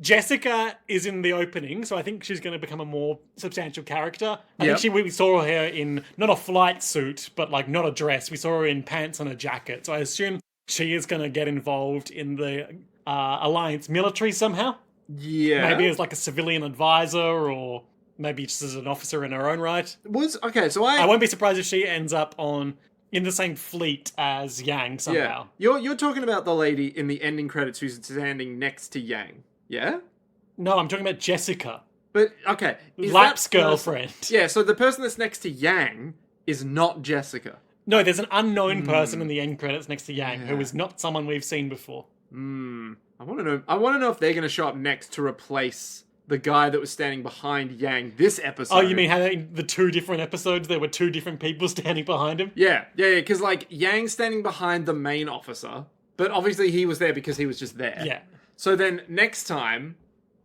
[SPEAKER 2] Jessica is in the opening, so I think she's going to become a more substantial character. I think we saw her in, not a flight suit, but like not a dress. We saw her in pants and a jacket, so I assume she is going to get involved in the Alliance military somehow.
[SPEAKER 1] Yeah.
[SPEAKER 2] Maybe as like a civilian advisor, or maybe just as an officer in her own right. I won't be surprised if she ends up in the same fleet as Yang somehow.
[SPEAKER 1] Yeah. You're talking about the lady in the ending credits who's standing next to Yang. Yeah?
[SPEAKER 2] No, I'm talking about Jessica.
[SPEAKER 1] But, okay.
[SPEAKER 2] Lap's girlfriend.
[SPEAKER 1] Yeah, so the person that's next to Yang is not Jessica.
[SPEAKER 2] No, there's an unknown person in the end credits next to Yang who is not someone we've seen before.
[SPEAKER 1] I want to know if they're going to show up next to replace the guy that was standing behind Yang this episode.
[SPEAKER 2] Oh, you mean how in the 2 different episodes there were 2 different people standing behind him?
[SPEAKER 1] Yeah, because like Yang's standing behind the main officer, but obviously he was there because he was just there.
[SPEAKER 2] Yeah.
[SPEAKER 1] So then next time,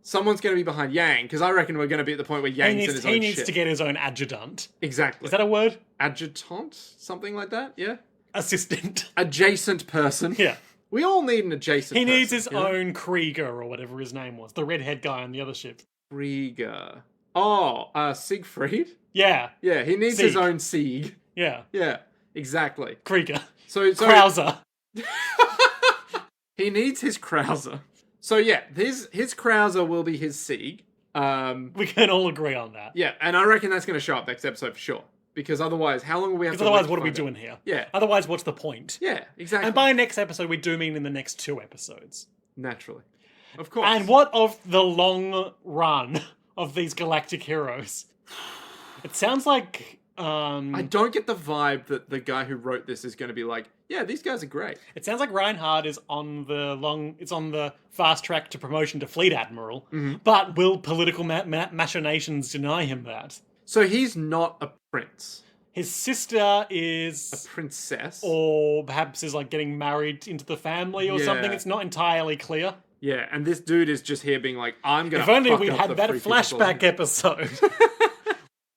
[SPEAKER 1] someone's going to be behind Yang, because I reckon we're going to be at the point where Yang's in his own shit.
[SPEAKER 2] He needs to get his own adjutant.
[SPEAKER 1] Exactly.
[SPEAKER 2] Is that a word?
[SPEAKER 1] Adjutant? Something like that, yeah?
[SPEAKER 2] Assistant.
[SPEAKER 1] Adjacent person.
[SPEAKER 2] Yeah.
[SPEAKER 1] We all need an adjacent person.
[SPEAKER 2] He needs his own Krieger, or whatever his name was. The redhead guy on the other ship.
[SPEAKER 1] Krieger. Oh, Siegfried?
[SPEAKER 2] Yeah.
[SPEAKER 1] Yeah, he needs his own Sieg.
[SPEAKER 2] Yeah.
[SPEAKER 1] Yeah, exactly.
[SPEAKER 2] Krieger.
[SPEAKER 1] So
[SPEAKER 2] Krauser.
[SPEAKER 1] He needs his Krauser. So yeah, his Krauser will be his Sieg.
[SPEAKER 2] We can all agree on that.
[SPEAKER 1] Yeah, and I reckon that's going to show up next episode for sure. Because otherwise, how long will we have to
[SPEAKER 2] Because otherwise,
[SPEAKER 1] wait
[SPEAKER 2] what
[SPEAKER 1] to
[SPEAKER 2] are we
[SPEAKER 1] find
[SPEAKER 2] doing
[SPEAKER 1] out?
[SPEAKER 2] here?
[SPEAKER 1] Yeah.
[SPEAKER 2] Otherwise, what's the point?
[SPEAKER 1] Yeah, exactly.
[SPEAKER 2] And by next episode, we do mean in the next 2 episodes.
[SPEAKER 1] Naturally. Of course.
[SPEAKER 2] And what of the long run of these galactic heroes? It sounds like...
[SPEAKER 1] I don't get the vibe that the guy who wrote this is going to be like, yeah, these guys are great.
[SPEAKER 2] It sounds like Reinhard is on the fast track to promotion to Fleet Admiral, but will political machinations deny him that?
[SPEAKER 1] So he's not a prince.
[SPEAKER 2] His sister is...
[SPEAKER 1] A princess.
[SPEAKER 2] Or perhaps is like getting married into the family or something. It's not entirely clear.
[SPEAKER 1] Yeah, and this dude is just here being like, I'm going to
[SPEAKER 2] If only
[SPEAKER 1] fuck
[SPEAKER 2] we
[SPEAKER 1] up
[SPEAKER 2] had
[SPEAKER 1] the
[SPEAKER 2] that
[SPEAKER 1] free people's
[SPEAKER 2] flashback episode.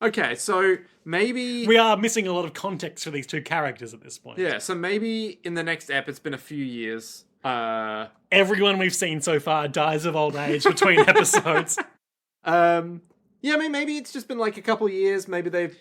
[SPEAKER 1] Okay, so maybe...
[SPEAKER 2] We are missing a lot of context for these 2 characters at this point.
[SPEAKER 1] Yeah, so maybe in the next ep, it's been a few years.
[SPEAKER 2] Everyone we've seen so far dies of old age between episodes.
[SPEAKER 1] Yeah, I mean, maybe it's just been like a couple years. Maybe they've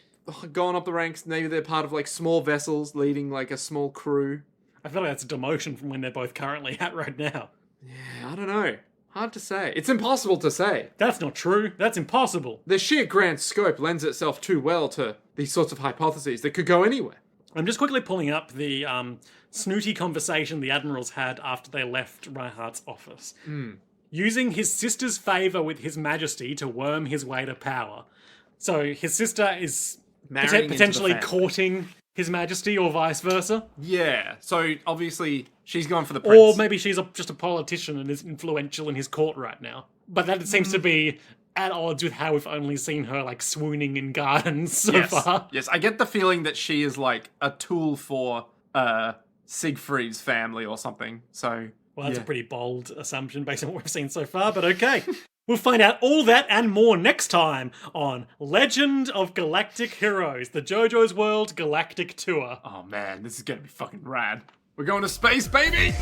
[SPEAKER 1] gone up the ranks. Maybe they're part of like small vessels leading like a small crew.
[SPEAKER 2] I feel like that's a demotion from when they're both currently at right now.
[SPEAKER 1] Yeah, I don't know. Hard to say. It's impossible to say.
[SPEAKER 2] That's not true. That's impossible.
[SPEAKER 1] The sheer grand scope lends itself too well to these sorts of hypotheses that could go anywhere.
[SPEAKER 2] I'm just quickly pulling up the snooty conversation the admirals had after they left Reinhardt's office. Using his sister's favour with His Majesty to worm his way to power. So his sister is potentially courting His Majesty or vice versa.
[SPEAKER 1] Yeah, so obviously she's gone for the prince.
[SPEAKER 2] Or maybe she's just a politician and is influential in his court right now. But that seems to be at odds with how we've only seen her like swooning in gardens so far.
[SPEAKER 1] Yes, I get the feeling that she is like a tool for Siegfried's family or something. So
[SPEAKER 2] well, that's a pretty bold assumption based on what we've seen so far, but okay. We'll find out all that and more next time on Legend of Galactic Heroes, the JoJo's World Galactic Tour.
[SPEAKER 1] Oh man, this is gonna be fucking rad. We're going to space, baby!